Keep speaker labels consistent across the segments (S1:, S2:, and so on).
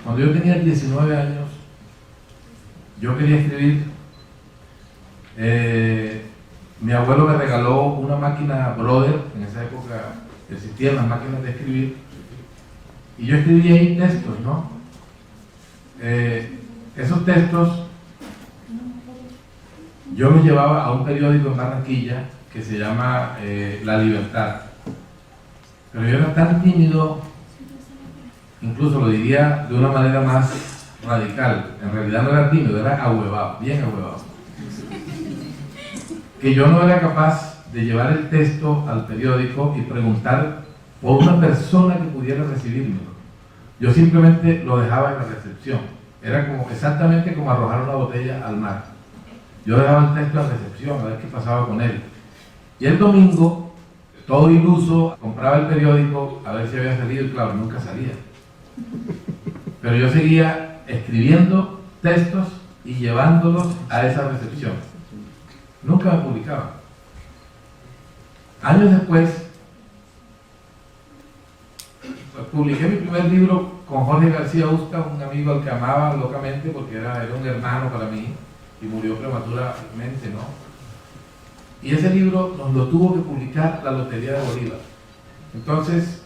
S1: Cuando yo tenía 19 años, yo quería escribir. Mi abuelo me regaló una máquina Brother, en esa época existían las máquinas de escribir, y yo escribía ahí textos, ¿no? Esos textos yo los llevaba a un periódico en Barranquilla que se llama La Libertad, pero yo era tan tímido, incluso lo diría de una manera más radical, en realidad no era tímido, era ahuevado, bien ahuevado, que yo no era capaz de llevar el texto al periódico y preguntar por una persona que pudiera recibirlo. Yo simplemente lo dejaba en la recepción. Era como, exactamente como arrojar una botella al mar. Yo dejaba el texto en la recepción a ver qué pasaba con él. Y el domingo, todo iluso, compraba el periódico a ver si había salido, y claro, nunca salía. Pero yo seguía escribiendo textos y llevándolos a esa recepción. Nunca me publicaba. Años después, publiqué mi primer libro con Jorge García Usta, un amigo al que amaba locamente porque era un hermano para mí y murió prematuramente, ¿no? Y ese libro nos lo tuvo que publicar la Lotería de Bolívar. Entonces,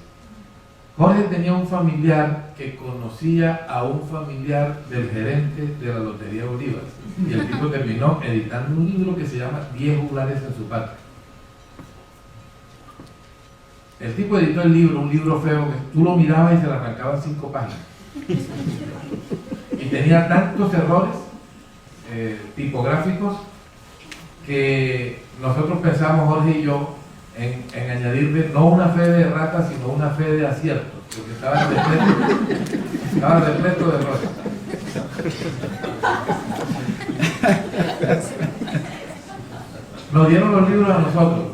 S1: Jorge tenía un familiar que conocía a un familiar del gerente de la Lotería de Bolívar. Y el tipo terminó editando un libro que se llama 10 juglares en su patria. El tipo editó el libro, un libro feo que tú lo mirabas y se le arrancaban 5 páginas. Y tenía tantos errores tipográficos que nosotros pensamos, Jorge y yo, en añadirle no una fe de errata, sino una fe de acierto, porque estaba repleto de errores. Nos dieron los libros a nosotros,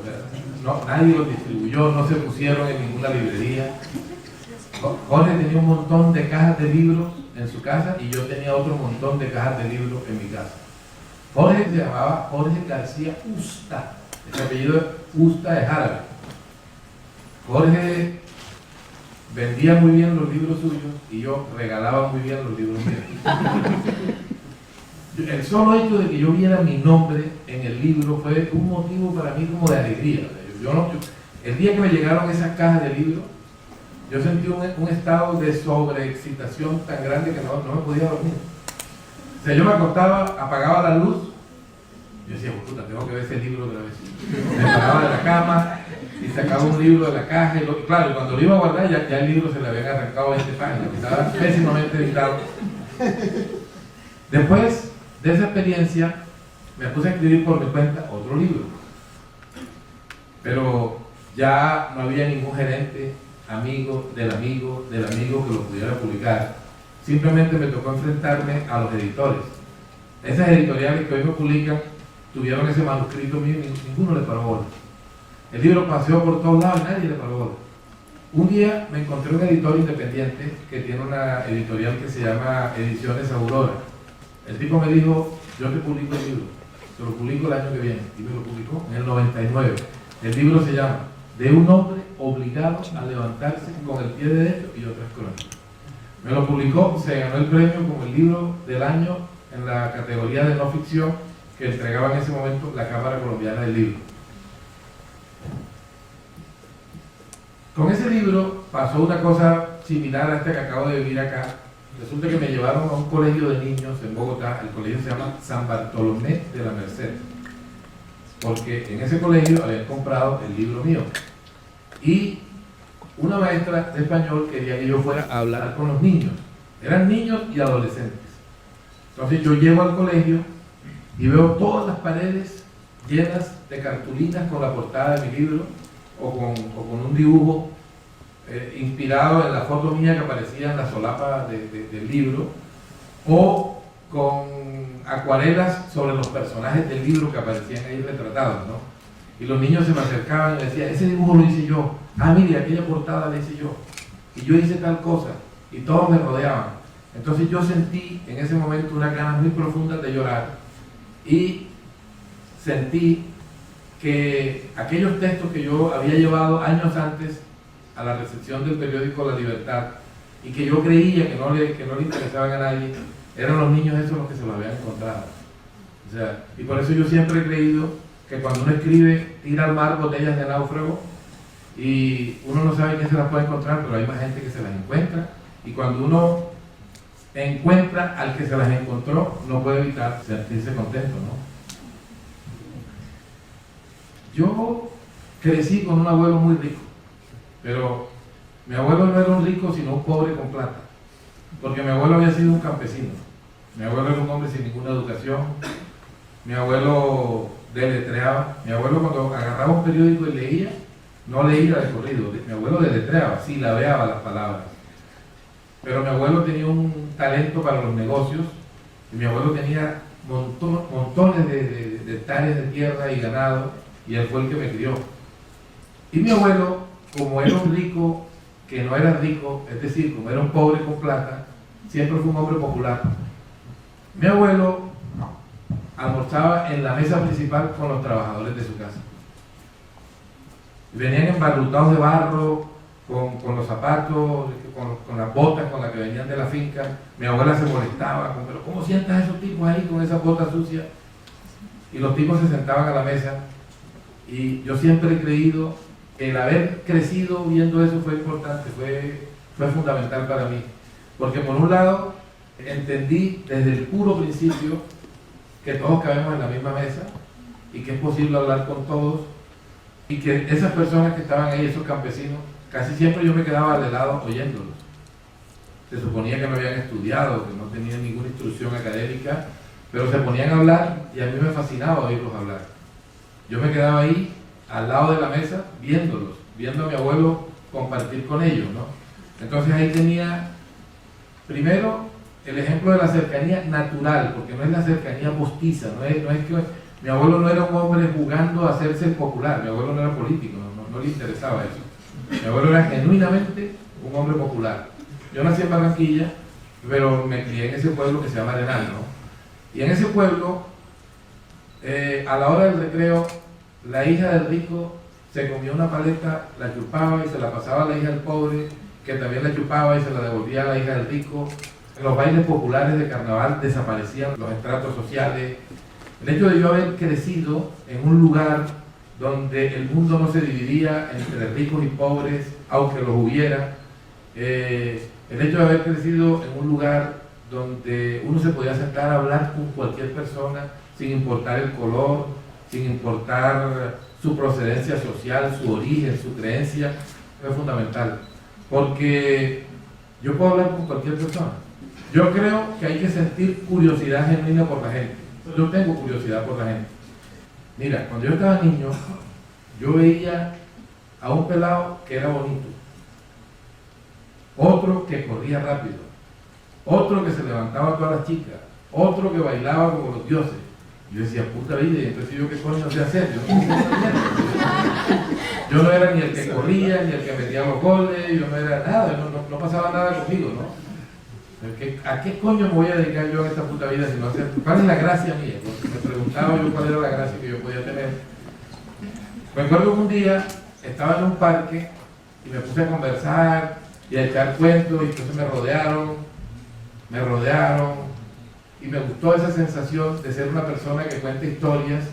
S1: no, nadie los distribuyó, no se pusieron en ninguna librería. Jorge tenía un montón de cajas de libros en su casa y yo tenía otro montón de cajas de libros en mi casa. Jorge se llamaba Jorge García Usta, el apellido Usta es árabe. Jorge vendía muy bien los libros suyos y yo regalaba muy bien los libros míos. El solo hecho de que yo viera mi nombre en el libro fue un motivo para mí como de alegría. El día que me llegaron esas cajas de libros, yo sentí un estado de sobreexcitación tan grande que no me podía dormir. O sea, yo me acostaba, apagaba la luz, yo decía, puta, tengo que ver ese libro otra vez. Me paraba de la cama y sacaba un libro de la caja y claro, cuando lo iba a guardar ya el libro se le habían arrancado 20 páginas, estaba pésimamente editado. Después de esa experiencia me puse a escribir por mi cuenta otro libro, pero ya no había ningún gerente, amigo del amigo del amigo que lo pudiera publicar. Simplemente me tocó enfrentarme a los editores. Esas editoriales que hoy me publican tuvieron ese manuscrito mío y ninguno le paró bola. El libro paseó por todos lados y nadie le paró bola. Un día me encontré un editor independiente que tiene una editorial que se llama Ediciones Aurora. El tipo me dijo, yo te publico el libro, te lo publico el año que viene, y me lo publicó en el 99. El libro se llama De un hombre obligado a levantarse con el pie derecho y otras crónicas. Me lo publicó, se ganó el premio como el libro del año en la categoría de no ficción que entregaba en ese momento la Cámara Colombiana del Libro. Con ese libro pasó una cosa similar a esta que acabo de vivir acá. Resulta que me llevaron a un colegio de niños en Bogotá. El colegio se llama San Bartolomé de la Merced, porque en ese colegio habían comprado el libro mío y una maestra de español quería que yo fuera a hablar con los niños. Eran niños y adolescentes. Entonces yo llego al colegio y veo todas las paredes llenas de cartulinas con la portada de mi libro o con un dibujo inspirado en la foto mía que aparecía en la solapa del libro, o con acuarelas sobre los personajes del libro que aparecían ahí retratados, ¿no? Y los niños se me acercaban y me decían, ese dibujo lo hice yo, mire, aquella portada la hice yo, y yo hice tal cosa, y todos me rodeaban. Entonces yo sentí en ese momento unas ganas muy profundas de llorar, y sentí que aquellos textos que yo había llevado años antes a la recepción del periódico La Libertad y que yo creía que no le interesaban a nadie, eran los niños esos los que se los habían encontrado. O sea, y por eso yo siempre he creído que cuando uno escribe, tira al mar botellas de náufrago y uno no sabe quién se las puede encontrar, pero hay más gente que se las encuentra, y cuando uno encuentra al que se las encontró, no puede evitar sentirse contento, ¿no? Yo crecí con un abuelo muy rico, pero mi abuelo no era un rico sino un pobre con plata, porque mi abuelo había sido un campesino. Mi abuelo era un hombre sin ninguna educación. Mi abuelo deletreaba. Mi abuelo, cuando agarraba un periódico y leía, no leía de corrido. Mi abuelo deletreaba, silabeaba las palabras. Pero mi abuelo tenía un talento para los negocios, y mi abuelo tenía montones de hectáreas de tierra y ganado, y él fue el que me crió. Y mi abuelo, como era un rico que no era rico, es decir, como era un pobre con plata, siempre fue un hombre popular. Mi abuelo almorzaba en la mesa principal con los trabajadores de su casa. Venían embarrutados de barro, con los zapatos, con las botas con las que venían de la finca. Mi abuela se molestaba, pero ¿cómo sientas a esos tipos ahí con esas botas sucias? Y los tipos se sentaban a la mesa, y yo siempre he creído que el haber crecido viendo eso fue importante, fue fundamental para mí. Porque por un lado, entendí desde el puro principio que todos cabemos en la misma mesa, y que es posible hablar con todos, y que esas personas que estaban ahí, esos campesinos, casi siempre yo me quedaba de lado oyéndolos. Se suponía que no habían estudiado, que no tenían ninguna instrucción académica, pero se ponían a hablar y a mí me fascinaba oírlos hablar. Yo me quedaba ahí al lado de la mesa viéndolos, viendo a mi abuelo compartir con ellos, ¿no? Entonces ahí tenía primero el ejemplo de la cercanía natural, porque no es la cercanía postiza, no es que mi abuelo no era un hombre jugando a hacerse el popular, mi abuelo no era político, no le interesaba eso. Mi abuelo era genuinamente un hombre popular. Yo nací en Barranquilla, pero me crié en ese pueblo que se llama Arenal, ¿no? Y en ese pueblo, a la hora del recreo, la hija del rico se comía una paleta, la chupaba y se la pasaba a la hija del pobre, que también la chupaba y se la devolvía a la hija del rico. En los bailes populares de carnaval desaparecían los estratos sociales. El hecho de yo haber crecido en un lugar donde el mundo no se dividía entre ricos y pobres, aunque los hubiera, el hecho de haber crecido en un lugar donde uno se podía sentar a hablar con cualquier persona sin importar el color, sin importar su procedencia social, su origen, su creencia, fue fundamental. Porque yo puedo hablar con cualquier persona. Yo creo que hay que sentir curiosidad genuina por la gente. Yo tengo curiosidad por la gente. Mira, cuando yo estaba niño, yo veía a un pelado que era bonito, otro que corría rápido, otro que se levantaba a todas las chicas, otro que bailaba como los dioses. Yo decía, puta vida, y entonces yo qué coño sé hacer. Yo no era ni el que corría, ni el que metía los goles, yo no era nada, no pasaba nada conmigo, ¿no? ¿A qué coño me voy a dedicar yo en esta puta vida si no hacer? ¿Cuál es la gracia mía? Porque me preguntaba yo cuál era la gracia que yo podía tener. Me acuerdo que un día estaba en un parque y me puse a conversar y a echar cuentos, y entonces me rodearon, y me gustó esa sensación de ser una persona que cuenta historias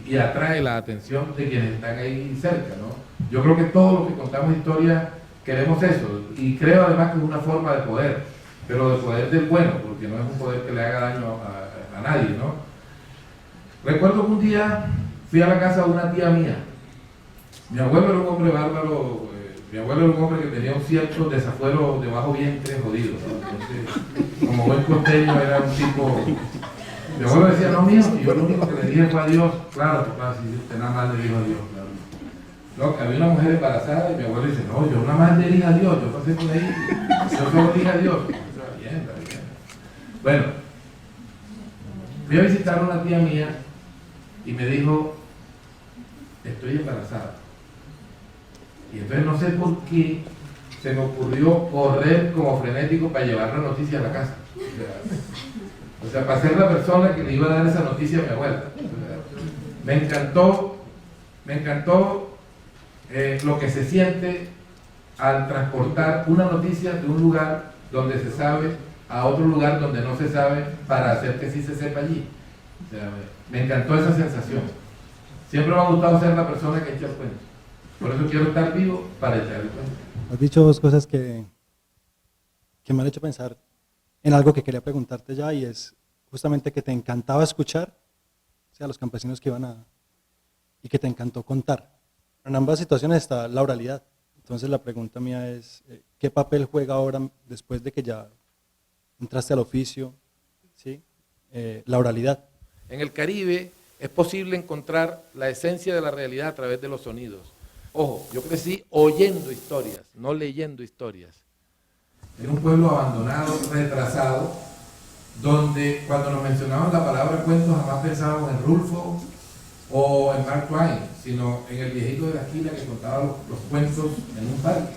S1: y atrae la atención de quienes están ahí cerca, ¿no? Yo creo que todos los que contamos historias queremos eso, y creo además que es una forma de poder, pero de poder del bueno, porque no es un poder que le haga daño a nadie, ¿no? Recuerdo que un día fui a la casa de una tía mía. Mi abuelo era un hombre bárbaro, mi abuelo era un hombre que tenía un cierto desafuero de bajo vientre jodido, ¿no? Entonces, como buen costeño era un tipo... Mi abuelo decía, no mío, y yo lo único que le dije fue adiós. Claro, papá, si usted nada más le dijo adiós, claro. No, que había una mujer embarazada y mi abuelo dice, no, yo nada más le dije adiós, yo pasé por ahí, yo solo dije adiós. Está bien. Bueno, fui a visitar a una tía mía y me dijo, estoy embarazada. Y entonces no sé por qué se me ocurrió correr como frenético para llevar la noticia a la casa. O sea, para ser la persona que le iba a dar esa noticia a mi abuela. O sea, me encantó lo que se siente al transportar una noticia de un lugar donde se sabe a otro lugar donde no se sabe para hacer que sí se sepa allí. O sea, me encantó esa sensación. Siempre me ha gustado ser la persona que echa el cuento. Por eso quiero estar vivo para echar el cuento.
S2: Has dicho dos cosas que me han hecho pensar en algo que quería preguntarte ya, y es justamente que te encantaba escuchar, o sea, los campesinos que iban y que te encantó contar. En ambas situaciones está la oralidad. Entonces la pregunta mía es, ¿qué papel juega ahora, después de que ya entraste al oficio, ¿sí? La oralidad?
S1: En el Caribe es posible encontrar la esencia de la realidad a través de los sonidos. Ojo, yo crecí oyendo historias, no leyendo historias. Era un pueblo abandonado, retrasado, donde cuando nos mencionaban la palabra cuentos jamás pensábamos en Rulfo o en Mark Twain, sino en el viejito de la esquina que contaba los cuentos en un parque.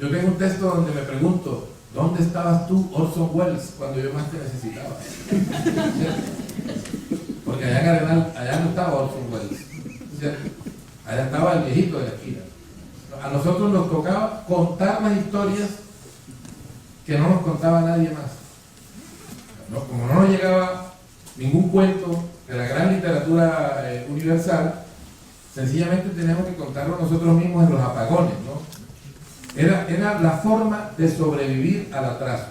S1: Yo tengo un texto donde me pregunto, ¿dónde estabas tú, Orson Welles, cuando yo más te necesitaba? Porque allá en Arenal, allá no estaba Orson Welles, allá estaba el viejito de la esquina. A nosotros nos tocaba contar las historias que no nos contaba nadie más. Como no nos llegaba ningún cuento de la gran literatura universal, sencillamente teníamos que contarlo nosotros mismos en los apagones, ¿no? Era la forma de sobrevivir al atraso.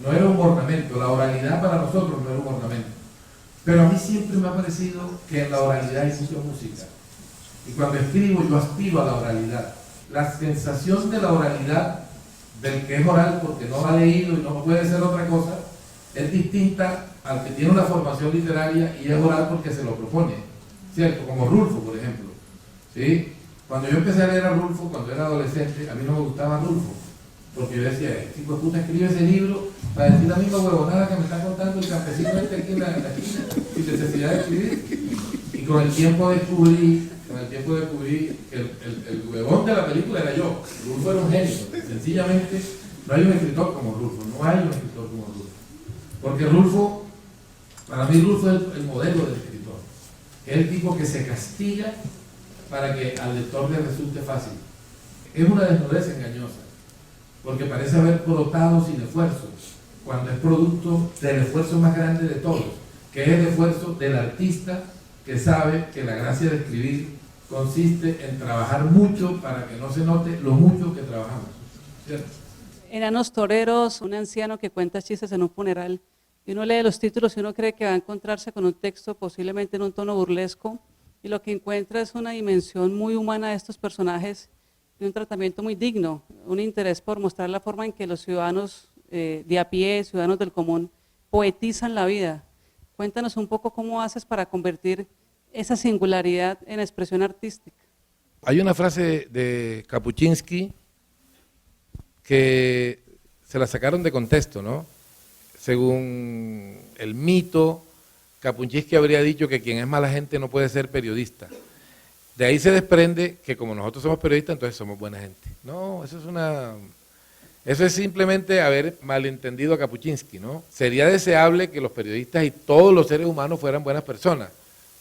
S1: No era un ornamento, la oralidad para nosotros no era un ornamento. Pero a mí siempre me ha parecido que en la oralidad hay mucha música. Y cuando escribo yo aspiro a la oralidad. La sensación de la oralidad del que es oral porque no ha leído y no puede ser otra cosa, es distinta al que tiene una formación literaria y es oral porque se lo propone, ¿cierto? Como Rulfo, por ejemplo, ¿sí? Cuando yo empecé a leer a Rulfo, cuando era adolescente, a mí no me gustaba Rulfo, porque yo decía, este hijo de puta escribe ese libro para decir la misma huevonada que me está contando el campesino este aquí en la esquina, sin necesidad de escribir. Y con el tiempo descubrí que el huevón de la película era yo. Rulfo era un genio, sencillamente no hay un escritor como Rulfo, no hay un escritor como Rulfo. Porque Rulfo, para mí Rulfo es el modelo del escritor, es el tipo que se castiga para que al lector le resulte fácil. Es una desnudez engañosa, porque parece haber brotado sin esfuerzo, cuando es producto del esfuerzo más grande de todos, que es el esfuerzo del artista que sabe que la gracia de escribir consiste en trabajar mucho para que no se note lo mucho que trabajamos, ¿cierto?
S3: Enanos toreros, un anciano que cuenta chistes en un funeral, y uno lee los títulos y uno cree que va a encontrarse con un texto posiblemente en un tono burlesco, y lo que encuentra es una dimensión muy humana de estos personajes y un tratamiento muy digno, un interés por mostrar la forma en que los ciudadanos de a pie, ciudadanos del común, poetizan la vida. Cuéntanos un poco cómo haces para convertir esa singularidad en expresión artística.
S1: Hay una frase de Kapuscinski que se la sacaron de contexto, ¿no? Según el mito, Kapuscinski habría dicho que quien es mala gente no puede ser periodista. De ahí se desprende que como nosotros somos periodistas, entonces somos buena gente. No, eso es simplemente haber malentendido a Kapuscinski, ¿no? Sería deseable que los periodistas y todos los seres humanos fueran buenas personas,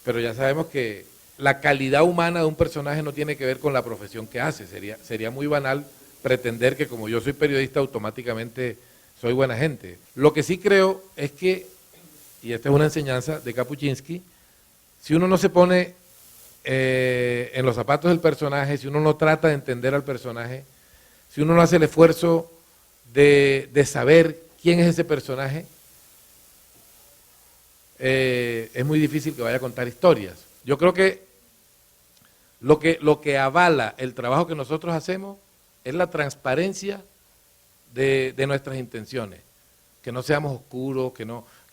S1: pero ya sabemos que la calidad humana de un personaje no tiene que ver con la profesión que hace. Sería muy banal pretender que como yo soy periodista automáticamente soy buena gente. Lo que sí creo es que, y esta es una enseñanza de Kapuscinski, si uno no se pone en los zapatos del personaje, si uno no trata de entender al personaje, si uno no hace el esfuerzo de saber quién es ese personaje, es muy difícil que vaya a contar historias. Yo creo que lo que avala el trabajo que nosotros hacemos es la transparencia de nuestras intenciones, que no seamos oscuros, que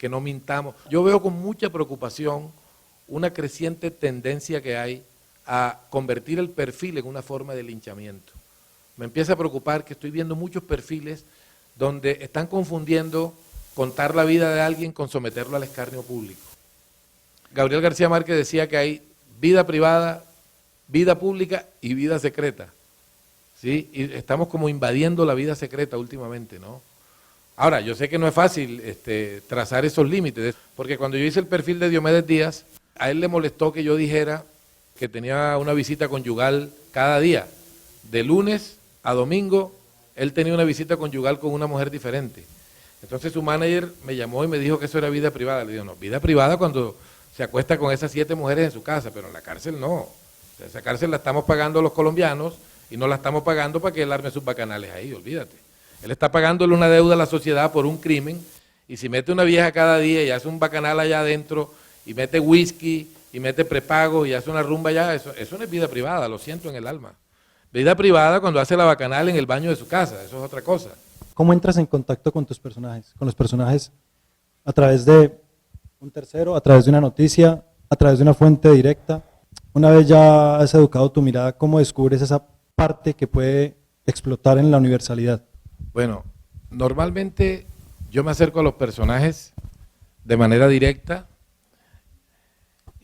S1: no mintamos. Yo veo con mucha preocupación una creciente tendencia que hay a convertir el perfil en una forma de linchamiento. Me empieza a preocupar que estoy viendo muchos perfiles donde están confundiendo contar la vida de alguien con someterlo al escarnio público. Gabriel García Márquez decía que hay vida privada, vida pública y vida secreta. ¿Sí? Y estamos como invadiendo la vida secreta últimamente, ¿no? Ahora, yo sé que no es fácil trazar esos límites, porque cuando yo hice el perfil de Diomedes Díaz, a él le molestó que yo dijera que tenía una visita conyugal cada día. De lunes a domingo, él tenía una visita conyugal con una mujer diferente. Entonces su manager me llamó y me dijo que eso era vida privada. Le digo, no, vida privada cuando se acuesta con esas 7 mujeres en su casa, pero en la cárcel no. Esa cárcel la estamos pagando los colombianos y no la estamos pagando para que él arme sus bacanales ahí, olvídate. Él está pagándole una deuda a la sociedad por un crimen, y si mete una vieja cada día y hace un bacanal allá adentro, y mete whisky, y mete prepago, y hace una rumba allá, eso no es vida privada, lo siento en el alma. Vida privada cuando hace la bacanal en el baño de su casa, eso es otra cosa.
S2: ¿Cómo entras en contacto con tus personajes? Con los personajes a través de un tercero, a través de una noticia, a través de una fuente directa. Una vez ya has educado tu mirada, ¿cómo descubres esa parte que puede explotar en la universalidad?
S1: Bueno, normalmente yo me acerco a los personajes de manera directa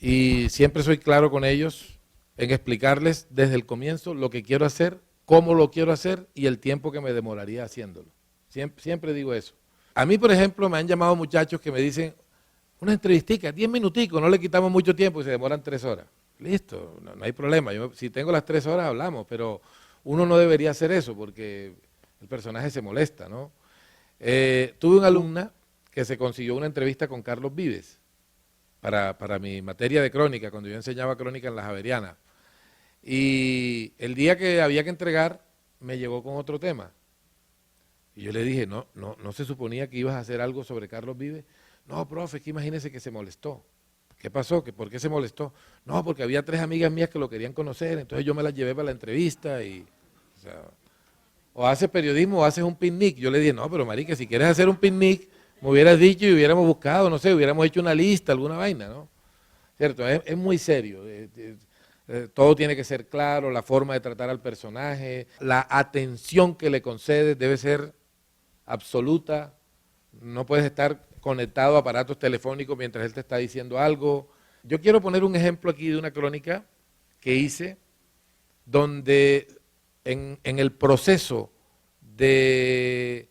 S1: y siempre soy claro con ellos en explicarles desde el comienzo lo que quiero hacer, cómo lo quiero hacer y el tiempo que me demoraría haciéndolo. Siempre digo eso. A mí, por ejemplo, me han llamado muchachos que me dicen, una entrevistica, 10 minuticos, no le quitamos mucho tiempo y se demoran 3 horas. Listo, no hay problema. Si tengo las 3 horas hablamos, pero uno no debería hacer eso porque el personaje se molesta, ¿no? Tuve una alumna que se consiguió una entrevista con Carlos Vives para mi materia de crónica, cuando yo enseñaba crónica en la Javeriana. Y el día que había que entregar, me llegó con otro tema. Y yo le dije, no se suponía que ibas a hacer algo sobre Carlos Vives. No, profe, es que imagínese que se molestó. ¿Qué pasó? ¿Por qué se molestó? No, porque había 3 amigas mías que lo querían conocer, entonces yo me las llevé para la entrevista y, o haces periodismo o haces un picnic. Yo le dije, no, pero marica, si quieres hacer un picnic, me hubieras dicho y hubiéramos buscado, no sé, hubiéramos hecho una lista, alguna vaina, ¿no? ¿Cierto? Es muy serio. Todo tiene que ser claro, la forma de tratar al personaje, la atención que le concedes debe ser absoluta, no puedes estar conectado a aparatos telefónicos mientras él te está diciendo algo. Yo quiero poner un ejemplo aquí de una crónica que hice, donde en el proceso de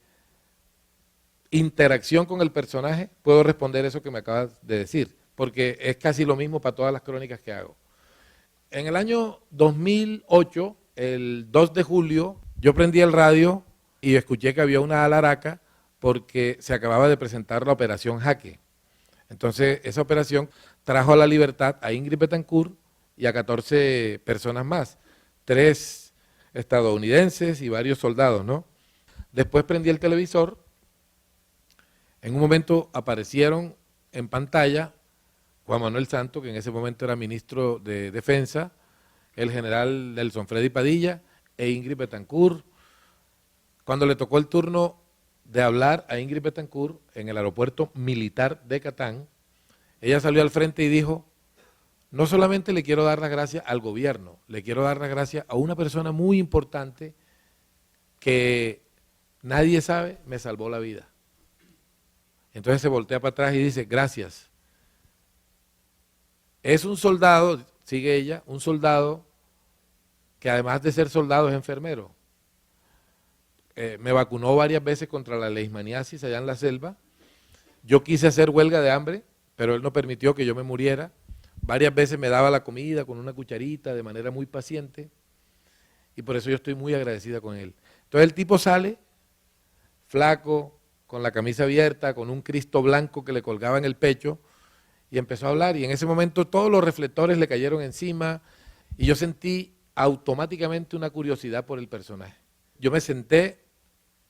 S1: interacción con el personaje puedo responder eso que me acabas de decir, porque es casi lo mismo para todas las crónicas que hago. En el año 2008, el 2 de julio, yo prendí el radio y escuché que había una alaraca porque se acababa de presentar la operación Jaque. Entonces, esa operación trajo a la libertad a Ingrid Betancourt y a 14 personas más, 3 estadounidenses y varios soldados, ¿no? Después prendí el televisor, en un momento aparecieron en pantalla Juan Manuel Santos, que en ese momento era ministro de Defensa, el general Nelson Freddy Padilla e Ingrid Betancourt. Cuando le tocó el turno de hablar a Ingrid Betancourt en el aeropuerto militar de Catán, ella salió al frente y dijo, no solamente le quiero dar las gracias al gobierno, le quiero dar las gracias a una persona muy importante que nadie sabe me salvó la vida. Entonces se voltea para atrás y dice, gracias. Es un soldado, sigue ella, un soldado que además de ser soldado es enfermero. Me vacunó varias veces contra la leishmaniasis allá en la selva. Yo quise hacer huelga de hambre, pero él no permitió que yo me muriera. Varias veces me daba la comida con una cucharita de manera muy paciente y por eso yo estoy muy agradecida con él. Entonces el tipo sale, flaco, con la camisa abierta, con un Cristo blanco que le colgaba en el pecho y empezó a hablar y en ese momento todos los reflectores le cayeron encima y yo sentí automáticamente una curiosidad por el personaje. Yo me senté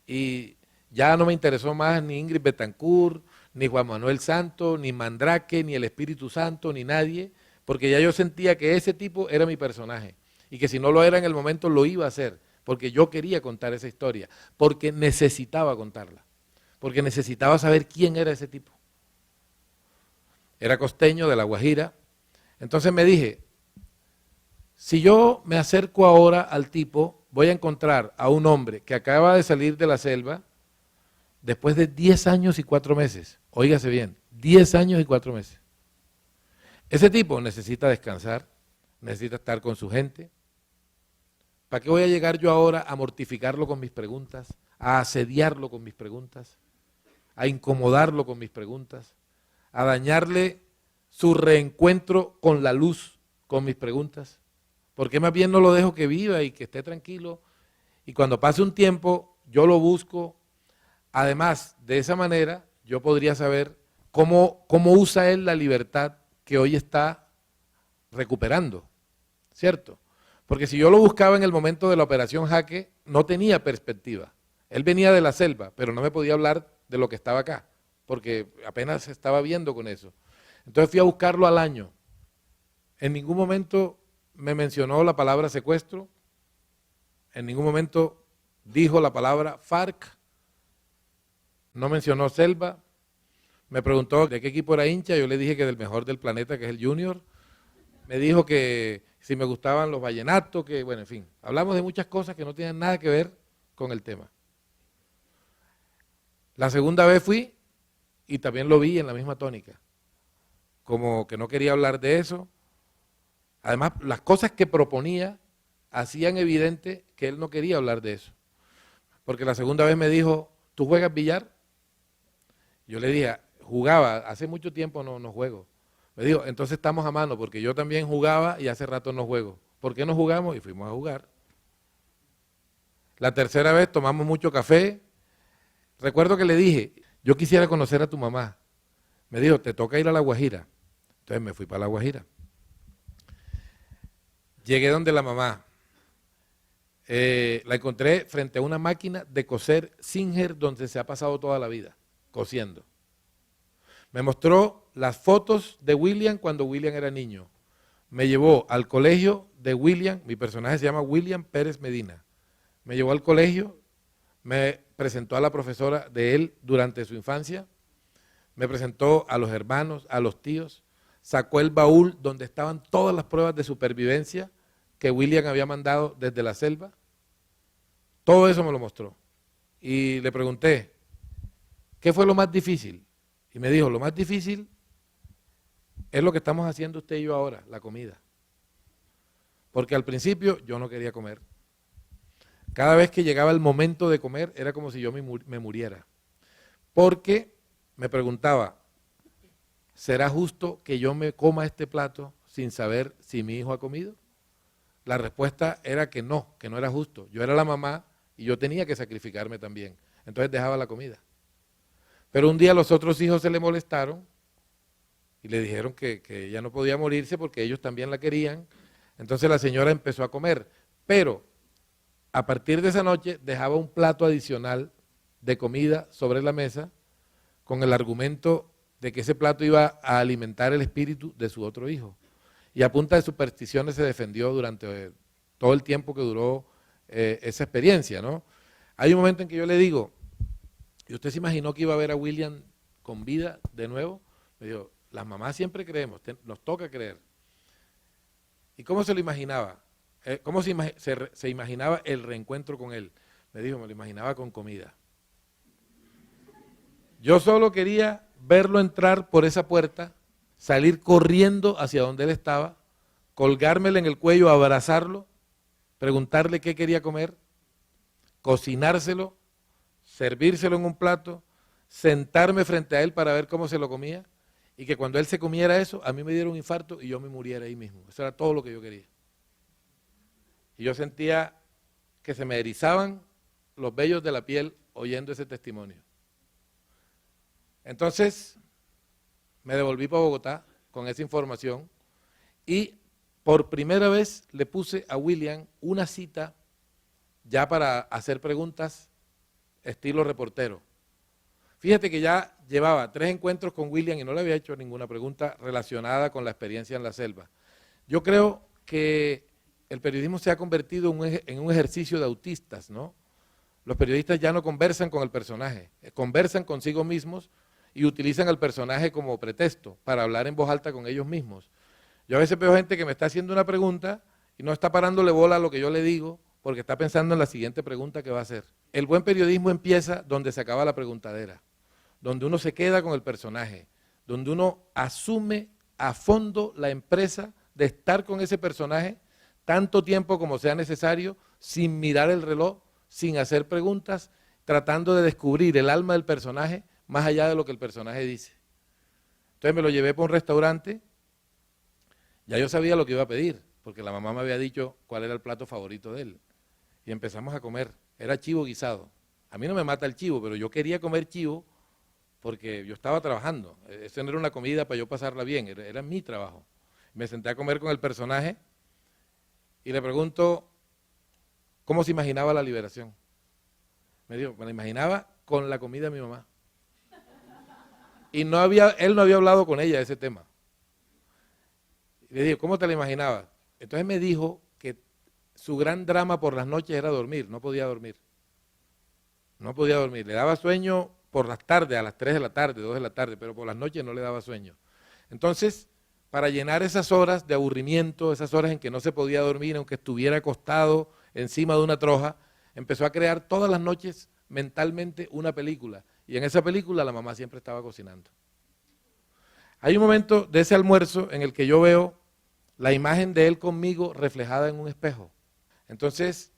S1: y ya no me interesó más ni Ingrid Betancourt, ni Juan Manuel Santos, ni Mandrake, ni el Espíritu Santo, ni nadie, porque ya yo sentía que ese tipo era mi personaje y que si no lo era en el momento lo iba a hacer, porque yo quería contar esa historia, porque necesitaba contarla, porque necesitaba saber quién era ese tipo. Era costeño de La Guajira, entonces me dije, si yo me acerco ahora al tipo, voy a encontrar a un hombre que acaba de salir de la selva después de 10 años y 4 meses. Óigase bien, 10 años y 4 meses. Ese tipo necesita descansar, necesita estar con su gente. ¿Para qué voy a llegar yo ahora a mortificarlo con mis preguntas, a asediarlo con mis preguntas, a incomodarlo con mis preguntas, a dañarle su reencuentro con la luz con mis preguntas? ¿Por qué más bien no lo dejo que viva y que esté tranquilo? Y cuando pase un tiempo, yo lo busco. Además, de esa manera, yo podría saber cómo usa él la libertad que hoy está recuperando, ¿cierto? Porque si yo lo buscaba en el momento de la operación Jaque, no tenía perspectiva. Él venía de la selva, pero no me podía hablar de lo que estaba acá, porque apenas se estaba viendo con eso. Entonces fui a buscarlo al año. En ningún momento me mencionó la palabra secuestro, en ningún momento dijo la palabra FARC, no mencionó selva, me preguntó de qué equipo era hincha, yo le dije que del mejor del planeta, que es el Junior, me dijo que si me gustaban los vallenatos, que bueno, en fin, hablamos de muchas cosas que no tienen nada que ver con el tema. La segunda vez fui y también lo vi en la misma tónica, como que no quería hablar de eso. Además, las cosas que proponía hacían evidente que él no quería hablar de eso. Porque la segunda vez me dijo, ¿tú juegas billar? Yo le dije, jugaba, hace mucho tiempo no juego. Me dijo, entonces estamos a mano, porque yo también jugaba y hace rato no juego. ¿Por qué no jugamos? Y fuimos a jugar. La tercera vez tomamos mucho café. Recuerdo que le dije, yo quisiera conocer a tu mamá. Me dijo, te toca ir a La Guajira. Entonces me fui para La Guajira. Llegué donde la mamá. La encontré frente a una máquina de coser Singer donde se ha pasado toda la vida, cosiendo. Me mostró las fotos de William cuando William era niño. Me llevó al colegio de William, mi personaje se llama William Pérez Medina. Me llevó al colegio, me presentó a la profesora de él durante su infancia, me presentó a los hermanos, a los tíos, sacó el baúl donde estaban todas las pruebas de supervivencia que William había mandado desde la selva. Todo eso me lo mostró. Y le pregunté, ¿qué fue lo más difícil? Y me dijo, lo más difícil es lo que estamos haciendo usted y yo ahora, la comida. Porque al principio yo no quería comer. Cada vez que llegaba el momento de comer era como si yo me muriera. Porque me preguntaba, ¿será justo que yo me coma este plato sin saber si mi hijo ha comido? La respuesta era que no era justo. Yo era la mamá y yo tenía que sacrificarme también. Entonces dejaba la comida. Pero un día los otros hijos se le molestaron y le dijeron que ella no podía morirse porque ellos también la querían. Entonces la señora empezó a comer. Pero a partir de esa noche dejaba un plato adicional de comida sobre la mesa con el argumento de que ese plato iba a alimentar el espíritu de su otro hijo. Y a punta de supersticiones se defendió durante todo el tiempo que duró esa experiencia, ¿no? Hay un momento en que yo le digo, ¿y usted se imaginó que iba a ver a William con vida de nuevo? Me dijo, las mamás siempre creemos, nos toca creer. ¿Y cómo se lo imaginaba? ¿Cómo se imaginaba el reencuentro con él? Me dijo, me lo imaginaba con comida. Yo solo quería verlo entrar por esa puerta, salir corriendo hacia donde él estaba, colgármele en el cuello, abrazarlo, preguntarle qué quería comer, cocinárselo, servírselo en un plato, sentarme frente a él para ver cómo se lo comía y que cuando él se comiera eso, a mí me diera un infarto y yo me muriera ahí mismo. Eso era todo lo que yo quería. Y yo sentía que se me erizaban los vellos de la piel oyendo ese testimonio. Entonces, me devolví para Bogotá con esa información y por primera vez le puse a William una cita ya para hacer preguntas estilo reportero. Fíjate que ya llevaba 3 encuentros con William y no le había hecho ninguna pregunta relacionada con la experiencia en la selva. Yo creo que el periodismo se ha convertido en un ejercicio de autistas, ¿no? Los periodistas ya no conversan con el personaje, conversan consigo mismos y utilizan al personaje como pretexto para hablar en voz alta con ellos mismos. Yo a veces veo gente que me está haciendo una pregunta y no está parándole bola a lo que yo le digo porque está pensando en la siguiente pregunta que va a hacer. El buen periodismo empieza donde se acaba la preguntadera, donde uno se queda con el personaje, donde uno asume a fondo la empresa de estar con ese personaje tanto tiempo como sea necesario, sin mirar el reloj, sin hacer preguntas, tratando de descubrir el alma del personaje más allá de lo que el personaje dice. Entonces me lo llevé para un restaurante Ya yo sabía lo que iba a pedir, porque la mamá me había dicho cuál era el plato favorito de él. Y empezamos a comer. Era chivo guisado. A mí no me mata el chivo, pero yo quería comer chivo porque yo estaba trabajando. Eso no era una comida para yo pasarla bien, era mi trabajo. Me senté a comer con el personaje y le pregunto cómo se imaginaba la liberación. Me dijo, me la imaginaba con la comida de mi mamá. Y él no había hablado con ella de ese tema. Y le digo, ¿cómo te la imaginabas? Entonces me dijo que su gran drama por las noches era dormir, no podía dormir. No podía dormir, le daba sueño por las tardes, a las 3 de la tarde, 2 de la tarde, pero por las noches no le daba sueño. Entonces, para llenar esas horas de aburrimiento, esas horas en que no se podía dormir, aunque estuviera acostado encima de una troja, empezó a crear todas las noches mentalmente una película. Y en esa película la mamá siempre estaba cocinando. Hay un momento de ese almuerzo en el que yo veo la imagen de él conmigo reflejada en un espejo. Entonces,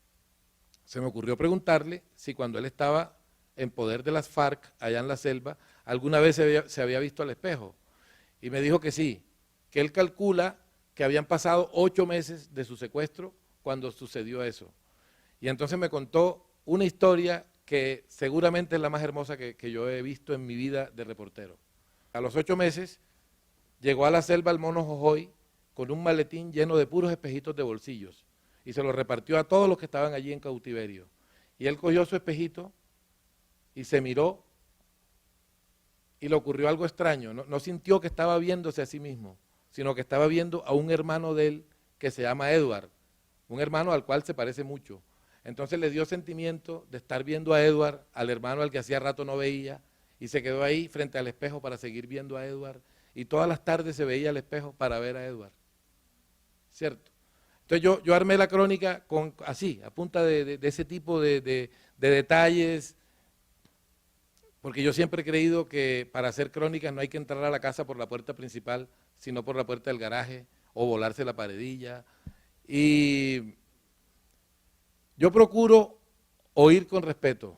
S1: se me ocurrió preguntarle si cuando él estaba en poder de las FARC, allá en la selva, alguna vez se había visto al espejo. Y me dijo que sí, que él calcula que habían pasado 8 meses de su secuestro cuando sucedió eso. Y entonces me contó una historia que seguramente es la más hermosa que yo he visto en mi vida de reportero. A los 8 meses llegó a la selva el mono Jojoy con un maletín lleno de puros espejitos de bolsillos y se lo repartió a todos los que estaban allí en cautiverio. Y él cogió su espejito y se miró y le ocurrió algo extraño. No sintió que estaba viéndose a sí mismo, sino que estaba viendo a un hermano de él que se llama Edward, un hermano al cual se parece mucho. Entonces le dio sentimiento de estar viendo a Edward, al hermano al que hacía rato no veía, y se quedó ahí frente al espejo para seguir viendo a Edward, y todas las tardes se veía al espejo para ver a Edward. ¿Cierto? Entonces yo armé la crónica así, a punta de ese tipo de detalles, porque yo siempre he creído que para hacer crónicas no hay que entrar a la casa por la puerta principal, sino por la puerta del garaje, o volarse la paredilla. Y yo procuro oír con respeto,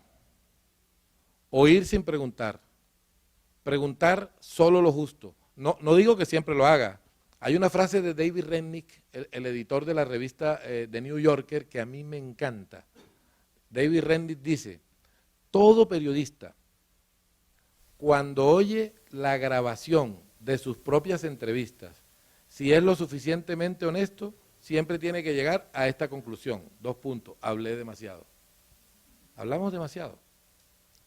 S1: oír sin preguntar, preguntar solo lo justo. No digo que siempre lo haga. Hay una frase de David Remnick, el editor de la revista The New Yorker, que a mí me encanta. David Remnick dice, todo periodista, cuando oye la grabación de sus propias entrevistas, si es lo suficientemente honesto, siempre tiene que llegar a esta conclusión. 2 puntos, hablé demasiado. Hablamos demasiado,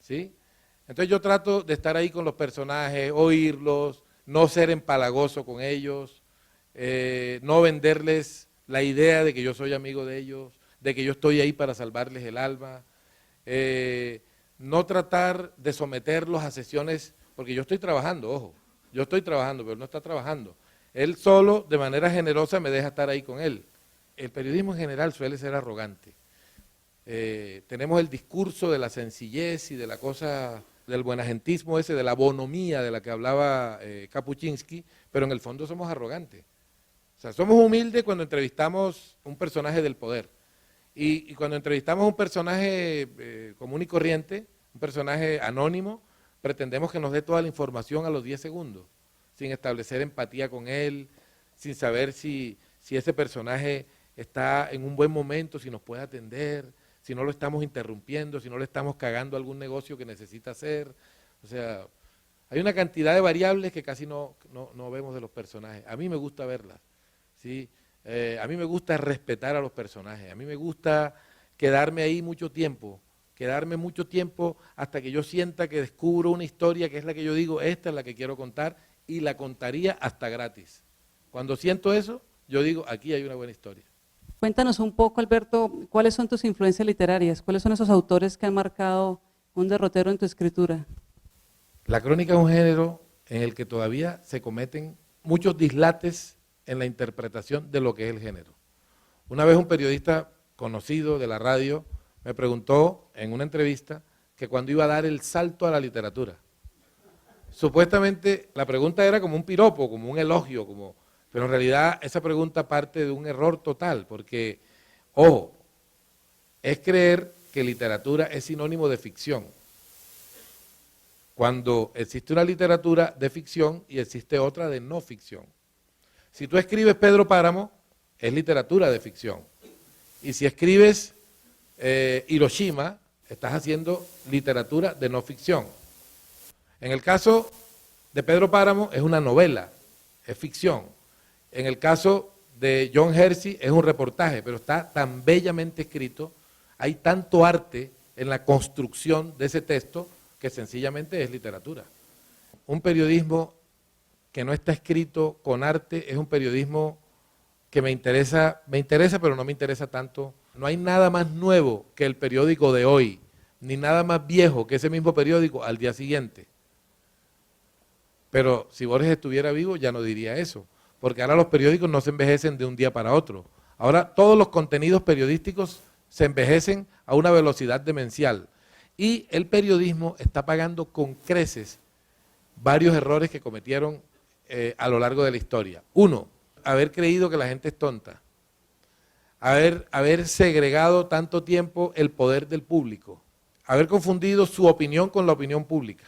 S1: ¿sí? Entonces yo trato de estar ahí con los personajes, oírlos, no ser empalagoso con ellos, no venderles la idea de que yo soy amigo de ellos, de que yo estoy ahí para salvarles el alma, no tratar de someterlos a sesiones, porque yo estoy trabajando, ojo, yo estoy trabajando, pero él no está trabajando. Él solo, de manera generosa, me deja estar ahí con él. El periodismo en general suele ser arrogante. Tenemos el discurso de la sencillez y de la cosa, del buenagentismo ese, de la bonomía de la que hablaba Kapuczynski, pero en el fondo somos arrogantes. O sea, somos humildes cuando entrevistamos un personaje del poder. Y cuando entrevistamos un personaje común y corriente, un personaje anónimo, pretendemos que nos dé toda la información a los 10 segundos, sin establecer empatía con él, sin saber si ese personaje está en un buen momento, si nos puede atender, si no lo estamos interrumpiendo, si no le estamos cagando algún negocio que necesita hacer. O sea, hay una cantidad de variables que casi no vemos de los personajes. A mí me gusta verlas, ¿sí? A mí me gusta respetar a los personajes, a mí me gusta quedarme ahí mucho tiempo, hasta que yo sienta que descubro una historia que es la que yo digo, esta es la que quiero contar, y la contaría hasta gratis. Cuando siento eso, yo digo, aquí hay una buena historia.
S3: Cuéntanos un poco, Alberto, ¿cuáles son tus influencias literarias? ¿Cuáles son esos autores que han marcado un derrotero en tu escritura?
S1: La crónica es un género en el que todavía se cometen muchos dislates en la interpretación de lo que es el género. Una vez un periodista conocido de la radio me preguntó en una entrevista que cuando iba a dar el salto a la literatura. Supuestamente la pregunta era como un piropo, como un elogio, pero en realidad esa pregunta parte de un error total, porque, ojo, es creer que literatura es sinónimo de ficción, cuando existe una literatura de ficción y existe otra de no ficción. Si tú escribes Pedro Páramo, es literatura de ficción. Y si escribes Hiroshima, estás haciendo literatura de no ficción. En el caso de Pedro Páramo es una novela, es ficción. En el caso de John Hersey es un reportaje, pero está tan bellamente escrito, hay tanto arte en la construcción de ese texto que sencillamente es literatura. Un periodismo que no está escrito con arte es un periodismo que me interesa, pero no me interesa tanto. No hay nada más nuevo que el periódico de hoy, ni nada más viejo que ese mismo periódico al día siguiente. Pero si Borges estuviera vivo ya no diría eso, porque ahora los periódicos no se envejecen de un día para otro. Ahora todos los contenidos periodísticos se envejecen a una velocidad demencial. Y el periodismo está pagando con creces varios errores que cometieron a lo largo de la historia. Uno, haber creído que la gente es tonta. Haber segregado tanto tiempo el poder del público. Haber confundido su opinión con la opinión pública.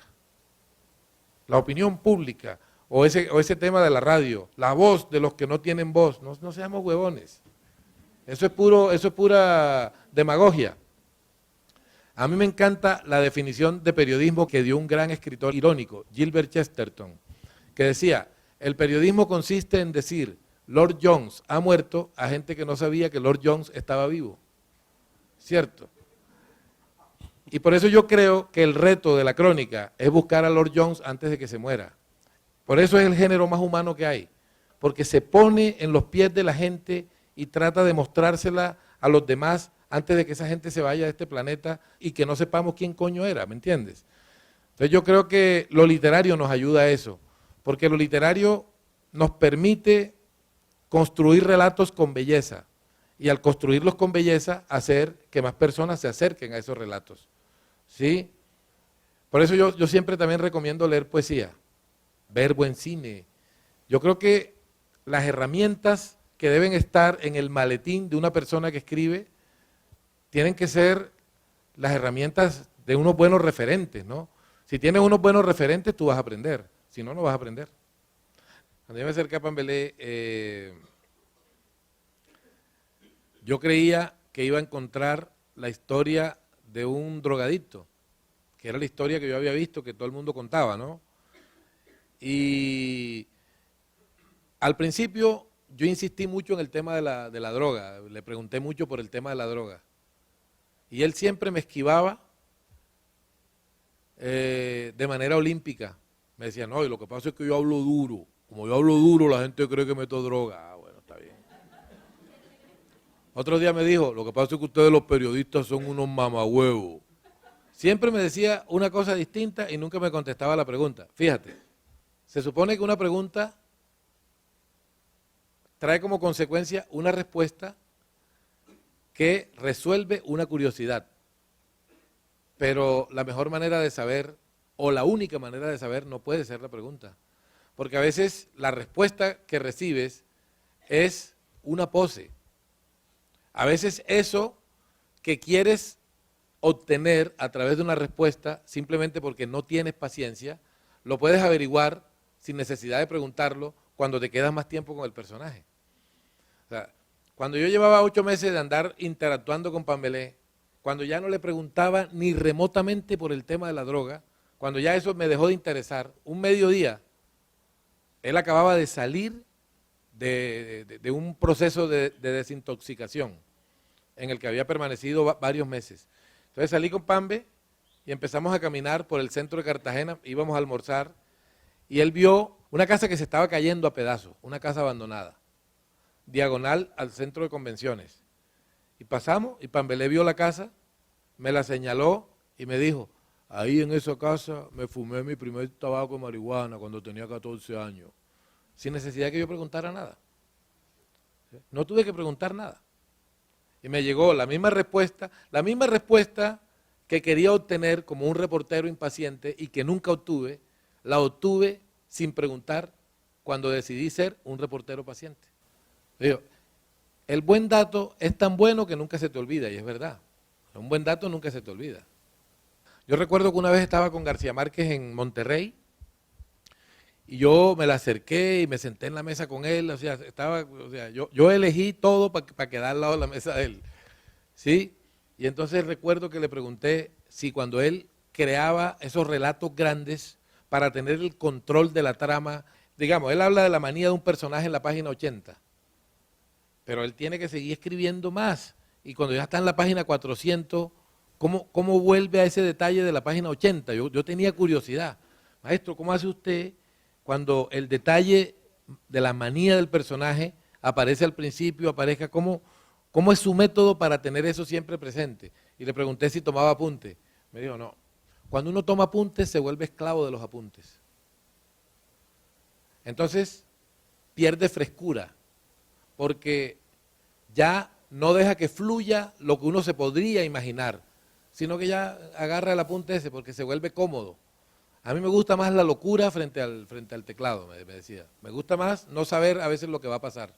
S1: La opinión pública, o ese tema de la radio, la voz de los que no tienen voz, no seamos huevones. Eso es pura demagogia. A mí me encanta la definición de periodismo que dio un gran escritor irónico, Gilbert Chesterton, que decía, el periodismo consiste en decir, Lord Jones ha muerto a gente que no sabía que Lord Jones estaba vivo. ¿Cierto? Y por eso yo creo que el reto de la crónica es buscar a Lord Jones antes de que se muera. Por eso es el género más humano que hay, porque se pone en los pies de la gente y trata de mostrársela a los demás antes de que esa gente se vaya de este planeta y que no sepamos quién coño era, ¿me entiendes? Entonces yo creo que lo literario nos ayuda a eso, porque lo literario nos permite construir relatos con belleza y al construirlos con belleza hacer que más personas se acerquen a esos relatos, ¿sí? Por eso yo siempre también recomiendo leer poesía, ver buen cine. Yo creo que las herramientas que deben estar en el maletín de una persona que escribe tienen que ser las herramientas de unos buenos referentes, ¿no? Si tienes unos buenos referentes, tú vas a aprender, si no, no vas a aprender. Cuando yo me acerqué a Pambelé, yo creía que iba a encontrar la historia de un drogadicto, que era la historia que yo había visto, que todo el mundo contaba, ¿no? Y al principio yo insistí mucho en el tema de la droga, le pregunté mucho por el tema de la droga. Y él siempre me esquivaba de manera olímpica. Me decía, no, y lo que pasa es que yo hablo duro. Como yo hablo duro, la gente cree que meto droga. Ah, bueno, está bien. Otro día me dijo, lo que pasa es que ustedes los periodistas son unos mamahuevos. Siempre me decía una cosa distinta y nunca me contestaba la pregunta. Fíjate, se supone que una pregunta trae como consecuencia una respuesta que resuelve una curiosidad. Pero la mejor manera de saber, o la única manera de saber, no puede ser la pregunta. Porque a veces la respuesta que recibes es una pose. A veces eso que quieres obtener a través de una respuesta, simplemente porque no tienes paciencia, lo puedes averiguar sin necesidad de preguntarlo cuando te quedas más tiempo con el personaje. O sea, cuando yo llevaba 8 meses de andar interactuando con Pambelé, cuando ya no le preguntaba ni remotamente por el tema de la droga, cuando ya eso me dejó de interesar, un mediodía, él acababa de salir de un proceso de desintoxicación en el que había permanecido varios meses. Entonces salí con Pambe y empezamos a caminar por el centro de Cartagena, íbamos a almorzar y él vio una casa que se estaba cayendo a pedazos, una casa abandonada, diagonal al centro de convenciones. Y pasamos y Pambelé vio la casa, me la señaló y me dijo, ahí en esa casa me fumé mi primer tabaco de marihuana cuando tenía 14 años, sin necesidad de que yo preguntara nada. No tuve que preguntar nada. Y me llegó la misma respuesta que quería obtener como un reportero impaciente y que nunca obtuve, la obtuve sin preguntar cuando decidí ser un reportero paciente. Digo, el buen dato es tan bueno que nunca se te olvida, y es verdad. Un buen dato nunca se te olvida. Yo recuerdo que una vez estaba con García Márquez en Monterrey y yo me la acerqué y me senté en la mesa con él, o sea, yo elegí todo para quedar al lado de la mesa de él, ¿sí? Y entonces recuerdo que le pregunté si cuando él creaba esos relatos grandes para tener el control de la trama, digamos, él habla de la manía de un personaje en la página 80, pero él tiene que seguir escribiendo más, y cuando ya está en la página 400, ¿cómo vuelve a ese detalle de la página 80? Yo tenía curiosidad. Maestro, ¿cómo hace usted cuando el detalle de la manía del personaje aparece al principio, aparezca? ¿Cómo es su método para tener eso siempre presente? Y le pregunté si tomaba apuntes. Me dijo, no. Cuando uno toma apuntes, se vuelve esclavo de los apuntes. Entonces, pierde frescura, porque ya no deja que fluya lo que uno se podría imaginar, sino que ya agarra el apunte ese porque se vuelve cómodo. A mí me gusta más la locura frente al teclado, me decía. Me gusta más no saber a veces lo que va a pasar.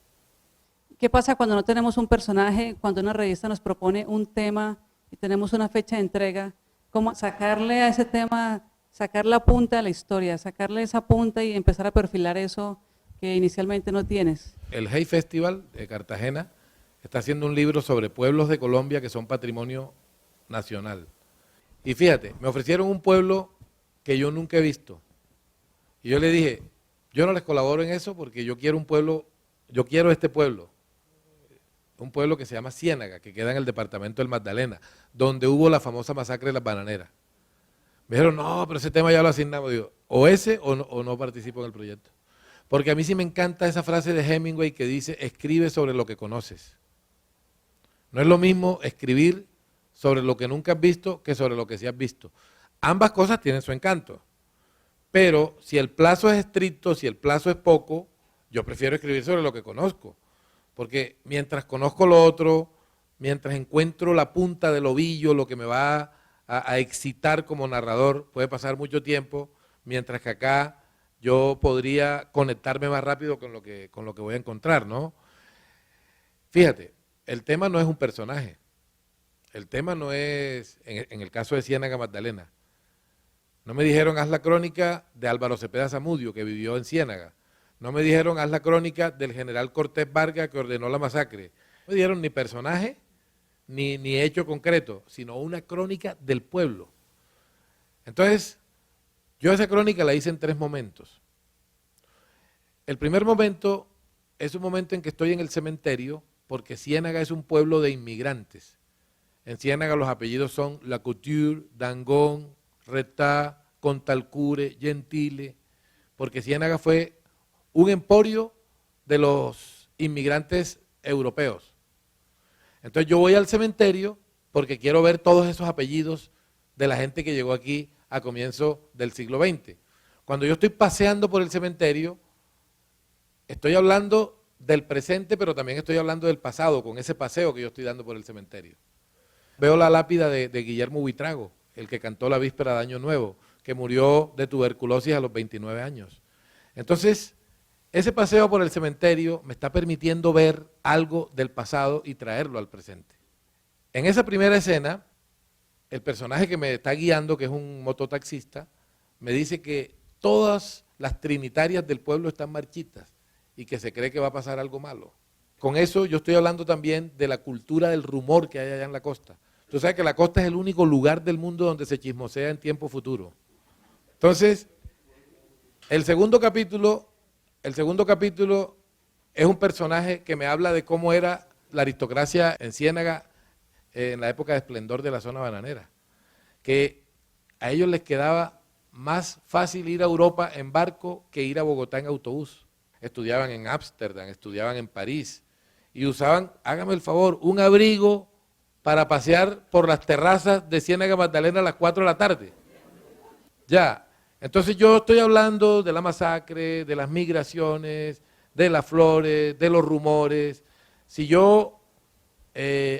S3: ¿Qué pasa cuando no tenemos un personaje, cuando una revista nos propone un tema y tenemos una fecha de entrega? ¿Cómo sacarle a ese tema, sacar la punta de la historia, sacarle esa punta y empezar a perfilar eso que inicialmente no tienes?
S1: El Hey Festival de Cartagena está haciendo un libro sobre pueblos de Colombia que son patrimonio nacional. Y fíjate, me ofrecieron un pueblo que yo nunca he visto. Y yo le dije, yo no les colaboro en eso porque yo quiero un pueblo, yo quiero este pueblo. Un pueblo que se llama Ciénaga, que queda en el departamento del Magdalena, donde hubo la famosa masacre de las bananeras. Me dijeron, no, pero ese tema ya lo asignamos. Digo, o ese o no participo en el proyecto. Porque a mí sí me encanta esa frase de Hemingway que dice, escribe sobre lo que conoces. No es lo mismo escribir sobre lo que nunca has visto que sobre lo que sí has visto. Ambas cosas tienen su encanto, pero si el plazo es estricto, si el plazo es poco, yo prefiero escribir sobre lo que conozco, porque mientras conozco lo otro, mientras encuentro la punta del ovillo, lo que me va a excitar como narrador, puede pasar mucho tiempo, mientras que acá yo podría conectarme más rápido con lo que voy a encontrar, ¿no? Fíjate, el tema no es un personaje, el tema no es, en el caso de Ciénaga Magdalena, no me dijeron haz la crónica de Álvaro Cepeda Zamudio, que vivió en Ciénaga, no me dijeron haz la crónica del general Cortés Vargas, que ordenó la masacre, no me dijeron ni personaje, ni hecho concreto, sino una crónica del pueblo. Entonces, yo esa crónica la hice en 3 momentos. El primer momento es un momento en que estoy en el cementerio, porque Ciénaga es un pueblo de inmigrantes. En Ciénaga los apellidos son Lacouture, Dangón, Retá, Contalcure, Gentile, porque Ciénaga fue un emporio de los inmigrantes europeos. Entonces yo voy al cementerio porque quiero ver todos esos apellidos de la gente que llegó aquí a comienzo del siglo XX. Cuando yo estoy paseando por el cementerio, estoy hablando del presente, pero también estoy hablando del pasado, con ese paseo que yo estoy dando por el cementerio. Veo la lápida de Guillermo Buitrago, el que cantó la víspera de Año Nuevo, que murió de tuberculosis a los 29 años. Entonces, ese paseo por el cementerio me está permitiendo ver algo del pasado y traerlo al presente. En esa primera escena, el personaje que me está guiando, que es un mototaxista, me dice que todas las trinitarias del pueblo están marchitas y que se cree que va a pasar algo malo. Con eso yo estoy hablando también de la cultura del rumor que hay allá en la costa. Tú sabes que la costa es el único lugar del mundo donde se chismosea en tiempo futuro. Entonces, el segundo capítulo es un personaje que me habla de cómo era la aristocracia en Ciénaga en la época de esplendor de la zona bananera, que a ellos les quedaba más fácil ir a Europa en barco que ir a Bogotá en autobús. Estudiaban en Ámsterdam, estudiaban en París y usaban, hágame el favor, un abrigo para pasear por las terrazas de Ciénaga Magdalena a las 4 de la tarde. Ya, entonces yo estoy hablando de la masacre, de las migraciones, de las flores, de los rumores. Si yo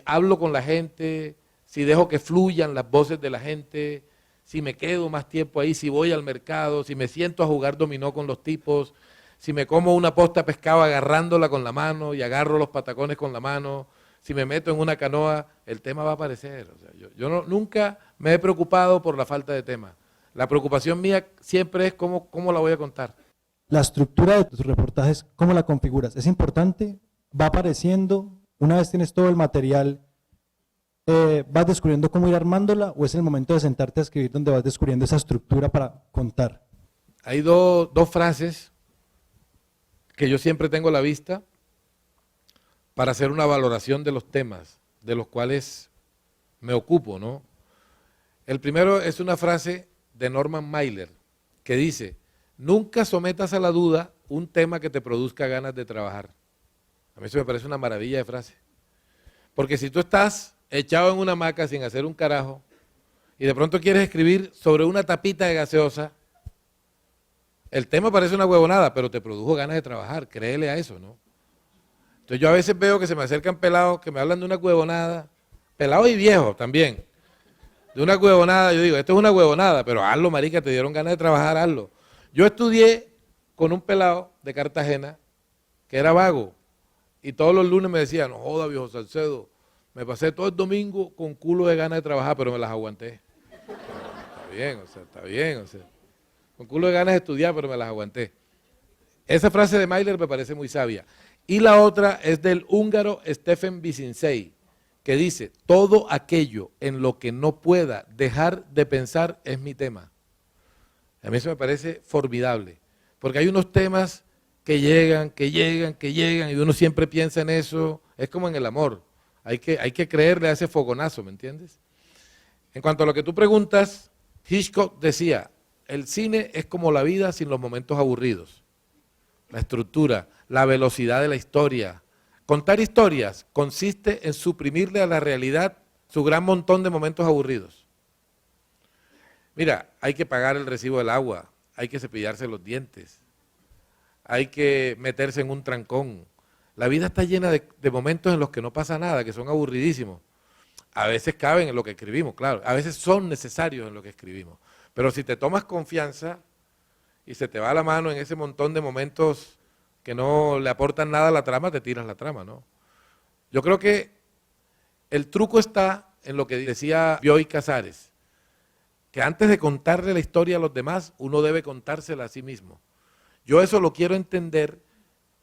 S1: hablo con la gente, si dejo que fluyan las voces de la gente, si me quedo más tiempo ahí, si voy al mercado, si me siento a jugar dominó con los tipos, si me como una posta de pescado agarrándola con la mano y agarro los patacones con la mano, si me meto en una canoa, el tema va a aparecer. O sea, yo nunca me he preocupado por la falta de tema. La preocupación mía siempre es cómo la voy a contar.
S2: la estructura de tus reportajes, ¿cómo la configuras? ¿Es importante? ¿Va apareciendo? Una vez tienes todo el material, ¿vas descubriendo cómo ir armándola o es el momento de sentarte a escribir donde vas descubriendo esa estructura para contar?
S1: Hay dos frases que yo siempre tengo a la vista para hacer una valoración de los temas de los cuales me ocupo, ¿no? El primero es una frase de Norman Mailer que dice: nunca sometas a la duda un tema que te produzca ganas de trabajar. A mí eso me parece una maravilla de frase. Porque si tú estás echado en una hamaca sin hacer un carajo y de pronto quieres escribir sobre una tapita de gaseosa, el tema parece una huevonada, pero te produjo ganas de trabajar, créele a eso, ¿no? Entonces yo a veces veo que se me acercan pelados que me hablan de una huevonada, pelados y viejos también, de una huevonada. Yo digo, esto es una huevonada, pero hazlo, marica, te dieron ganas de trabajar, hazlo. Yo estudié con un pelado de Cartagena que era vago y todos los lunes me decía: no joda, viejo Salcedo, me pasé todo el domingo con culo de ganas de trabajar, pero me las aguanté. Está bien, o sea, con culo de ganas de estudiar, pero me las aguanté. Esa frase de Mailer me parece muy sabia. Y la otra es del húngaro Stefan Bizinsei, que dice: todo aquello en lo que no pueda dejar de pensar es mi tema. A mí eso me parece formidable, porque hay unos temas que llegan, y uno siempre piensa en eso. Es como en el amor, hay que creerle a ese fogonazo, ¿me entiendes? En cuanto a lo que tú preguntas, Hitchcock decía: el cine es como la vida sin los momentos aburridos. La estructura, la velocidad de la historia. Contar historias consiste en suprimirle a la realidad su gran montón de momentos aburridos. Mira, hay que pagar el recibo del agua, hay que cepillarse los dientes, hay que meterse en un trancón. La vida está llena de momentos en los que no pasa nada, que son aburridísimos. A veces caben en lo que escribimos, claro, a veces son necesarios en lo que escribimos. Pero si te tomas confianza y se te va la mano en ese montón de momentos que no le aportan nada a la trama, te tiras la trama, ¿no? Yo creo que el truco está en lo que decía Bioy Casares, que antes de contarle la historia a los demás, uno debe contársela a sí mismo. Yo eso lo quiero entender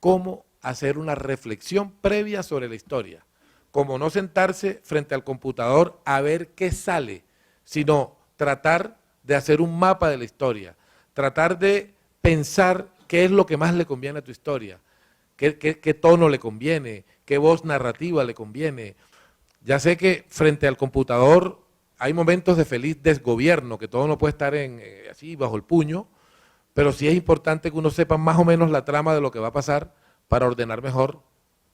S1: como hacer una reflexión previa sobre la historia, como no sentarse frente al computador a ver qué sale, sino tratar de hacer un mapa de la historia, tratar de pensar qué es lo que más le conviene a tu historia, qué tono le conviene, qué voz narrativa le conviene. Ya sé que frente al computador hay momentos de feliz desgobierno, que todo no puede estar así bajo el puño, pero sí es importante que uno sepa más o menos la trama de lo que va a pasar para ordenar mejor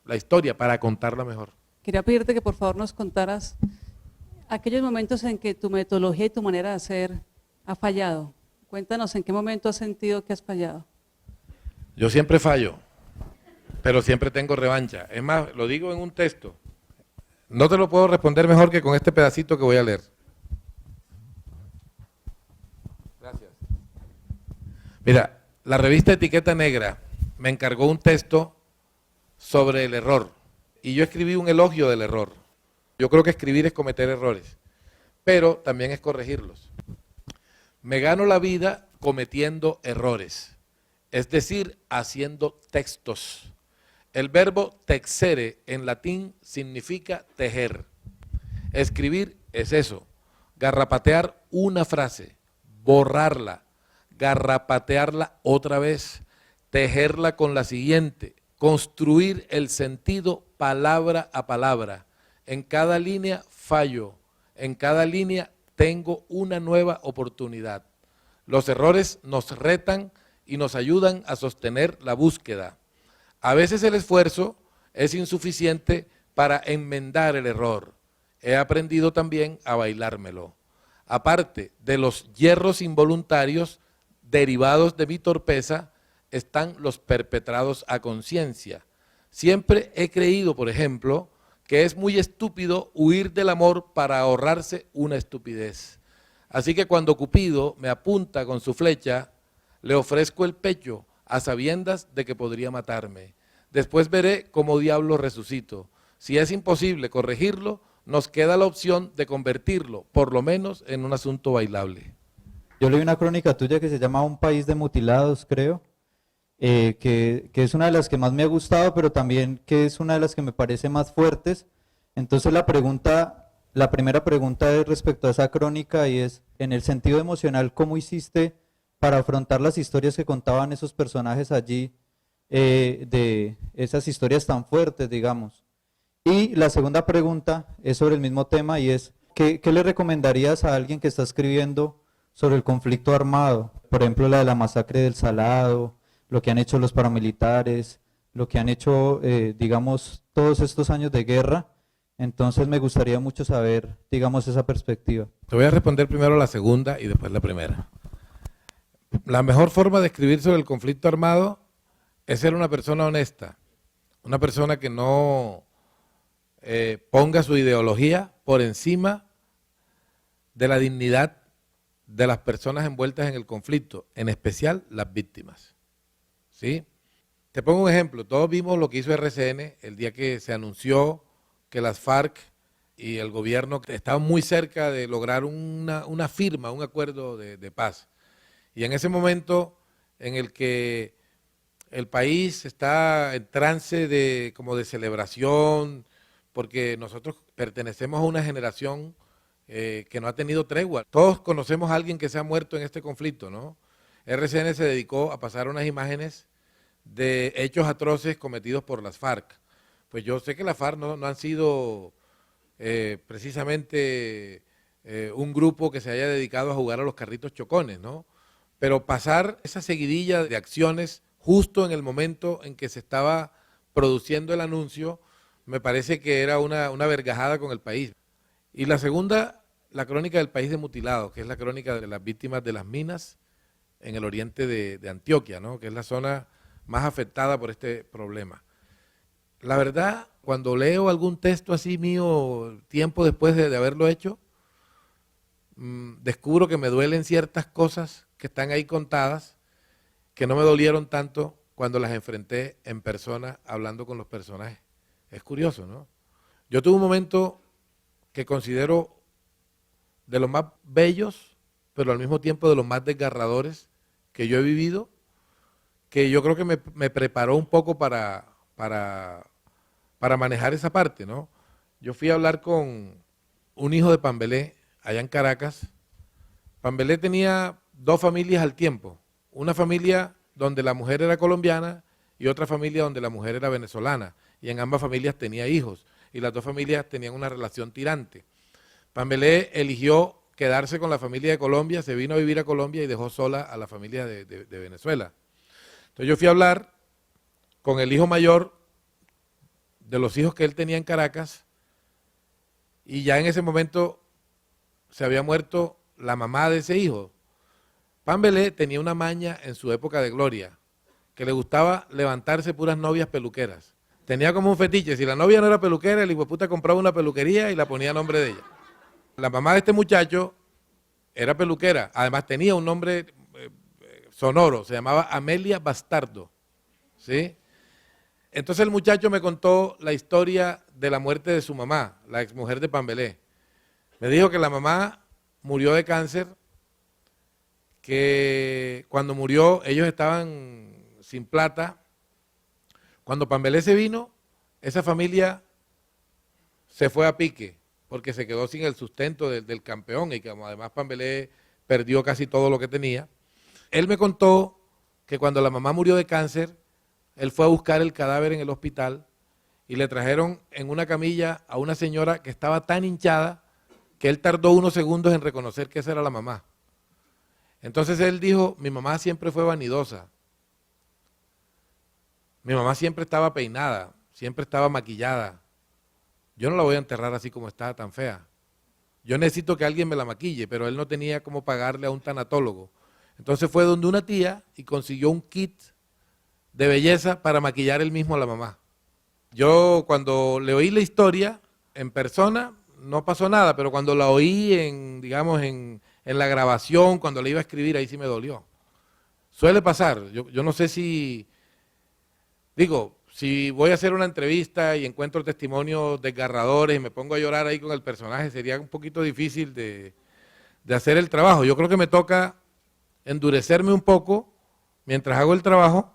S1: la historia, para contarla mejor.
S3: Quería pedirte que por favor nos contaras aquellos momentos en que tu metodología y tu manera de hacer ha fallado. Cuéntanos en qué momento has sentido que has fallado.
S1: Yo siempre fallo, pero siempre tengo revancha. Es más, lo digo en un texto. No te lo puedo responder mejor que con este pedacito que voy a leer. Gracias. Mira, la revista Etiqueta Negra me encargó un texto sobre el error y yo escribí un elogio del error. Yo creo que escribir es cometer errores, pero también es corregirlos. Me gano la vida cometiendo errores, es decir, haciendo textos. El verbo texere en latín significa tejer. Escribir es eso, garrapatear una frase, borrarla, garrapatearla otra vez, tejerla con la siguiente, construir el sentido palabra a palabra. En cada línea fallo, en cada línea tengo una nueva oportunidad. Los errores nos retan y nos ayudan a sostener la búsqueda. A veces el esfuerzo es insuficiente para enmendar el error. He aprendido también a bailármelo. Aparte de los hierros involuntarios derivados de mi torpeza, están los perpetrados a conciencia. Siempre he creído, por ejemplo, que es muy estúpido huir del amor para ahorrarse una estupidez. Así que cuando Cupido me apunta con su flecha, le ofrezco el pecho a sabiendas de que podría matarme. Después veré cómo diablo resucito. Si es imposible corregirlo, nos queda la opción de convertirlo, por lo menos, en un asunto bailable.
S4: Yo leí una crónica tuya que se llama Un país de mutilados, creo, que es una de las que más me ha gustado, pero también que es una de las que me parece más fuertes. Entonces la primera pregunta es respecto a esa crónica y es, en el sentido emocional, ¿cómo hiciste para afrontar las historias que contaban esos personajes allí, de esas historias tan fuertes, digamos? Y la segunda pregunta es sobre el mismo tema y es, ¿qué le recomendarías a alguien que está escribiendo sobre el conflicto armado? Por ejemplo, la de la masacre del Salado, lo que han hecho los paramilitares, lo que han hecho, digamos, todos estos años de guerra. Entonces me gustaría mucho saber, digamos, esa perspectiva.
S1: Te voy a responder primero la segunda y después la primera. La mejor forma de escribir sobre el conflicto armado es ser una persona honesta, una persona que no ponga su ideología por encima de la dignidad de las personas envueltas en el conflicto, en especial las víctimas. ¿Sí? Te pongo un ejemplo. Todos vimos lo que hizo RCN el día que se anunció que las FARC y el gobierno estaban muy cerca de lograr una firma, un acuerdo de paz. Y en ese momento en el que el país está en trance como de celebración, porque nosotros pertenecemos a una generación que no ha tenido tregua. Todos conocemos a alguien que se ha muerto en este conflicto, ¿no? RCN se dedicó a pasar unas imágenes de hechos atroces cometidos por las FARC. Pues yo sé que las FARC no han sido precisamente un grupo que se haya dedicado a jugar a los carritos chocones, ¿no? Pero pasar esa seguidilla de acciones justo en el momento en que se estaba produciendo el anuncio, me parece que era una vergajada con el país. Y la segunda, la crónica del país de mutilados, que es la crónica de las víctimas de las minas en el oriente de Antioquia, ¿no? Que es la zona más afectada por este problema. La verdad, cuando leo algún texto así mío, tiempo después de haberlo hecho, descubro que me duelen ciertas cosas que están ahí contadas, que no me dolieron tanto cuando las enfrenté en persona, hablando con los personajes. Es curioso, ¿no? Yo tuve un momento que considero de los más bellos, pero al mismo tiempo de los más desgarradores que yo he vivido, que yo creo que me preparó un poco para manejar esa parte, ¿no? Yo fui a hablar con un hijo de Pambelé, allá en Caracas. Pambelé tenía dos familias al tiempo, una familia donde la mujer era colombiana y otra familia donde la mujer era venezolana, y en ambas familias tenía hijos, y las dos familias tenían una relación tirante. Pambelé eligió quedarse con la familia de Colombia, se vino a vivir a Colombia y dejó sola a la familia de Venezuela. Entonces yo fui a hablar con el hijo mayor de los hijos que él tenía en Caracas, y ya en ese momento se había muerto la mamá de ese hijo. Pambelé tenía una maña en su época de gloria, que le gustaba levantarse puras novias peluqueras. Tenía como un fetiche, si la novia no era peluquera, el hijueputa compraba una peluquería y la ponía a nombre de ella. La mamá de este muchacho era peluquera, además tenía un nombre sonoro, se llamaba Amelia Bastardo, ¿sí? Entonces el muchacho me contó la historia de la muerte de su mamá, la exmujer de Pambelé. Me dijo que la mamá murió de cáncer, que cuando murió ellos estaban sin plata. Cuando Pambelé se vino, esa familia se fue a pique, porque se quedó sin el sustento del campeón, y que además Pambelé perdió casi todo lo que tenía. Él me contó que cuando la mamá murió de cáncer, él fue a buscar el cadáver en el hospital y le trajeron en una camilla a una señora que estaba tan hinchada que él tardó unos segundos en reconocer que esa era la mamá. Entonces él dijo, mi mamá siempre fue vanidosa, mi mamá siempre estaba peinada, siempre estaba maquillada, yo no la voy a enterrar así como está, tan fea. Yo necesito que alguien me la maquille, pero él no tenía cómo pagarle a un tanatólogo. Entonces fue donde una tía y consiguió un kit de belleza para maquillar él mismo a la mamá. Yo cuando le oí la historia en persona no pasó nada, pero cuando la oí digamos, en la grabación, cuando la iba a escribir, ahí sí me dolió. Suele pasar, yo no sé si, si voy a hacer una entrevista y encuentro testimonios desgarradores y me pongo a llorar ahí con el personaje, sería un poquito difícil de hacer el trabajo. Yo creo que me toca endurecerme un poco mientras hago el trabajo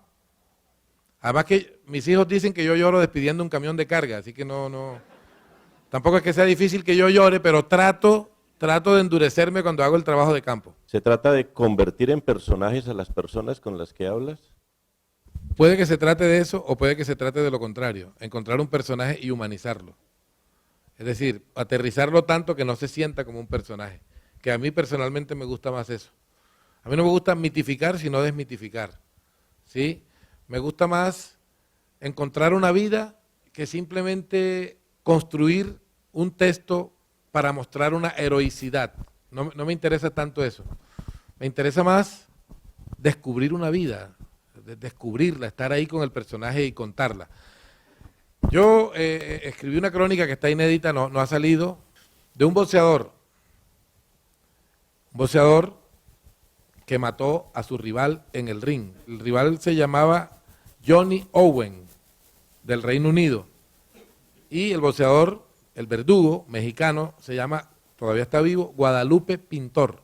S1: Además que mis hijos dicen que yo lloro despidiendo un camión de carga, así que tampoco es que sea difícil que yo llore, pero trato de endurecerme cuando hago el trabajo de campo.
S5: ¿Se trata de convertir en personajes a las personas con las que hablas?
S1: Puede que se trate de eso o puede que se trate de lo contrario, encontrar un personaje y humanizarlo. Es decir, aterrizarlo tanto que no se sienta como un personaje, que a mí personalmente me gusta más eso. A mí no me gusta mitificar, sino desmitificar, ¿sí? Me gusta más encontrar una vida que simplemente construir un texto para mostrar una heroicidad. No me interesa tanto eso. Me interesa más descubrir una vida, descubrirla, estar ahí con el personaje y contarla. Yo escribí una crónica que está inédita, no ha salido, de un boxeador que mató a su rival en el ring. El rival se llamaba Johnny Owen, del Reino Unido. Y el boxeador, el verdugo mexicano, se llama, todavía está vivo, Guadalupe Pintor.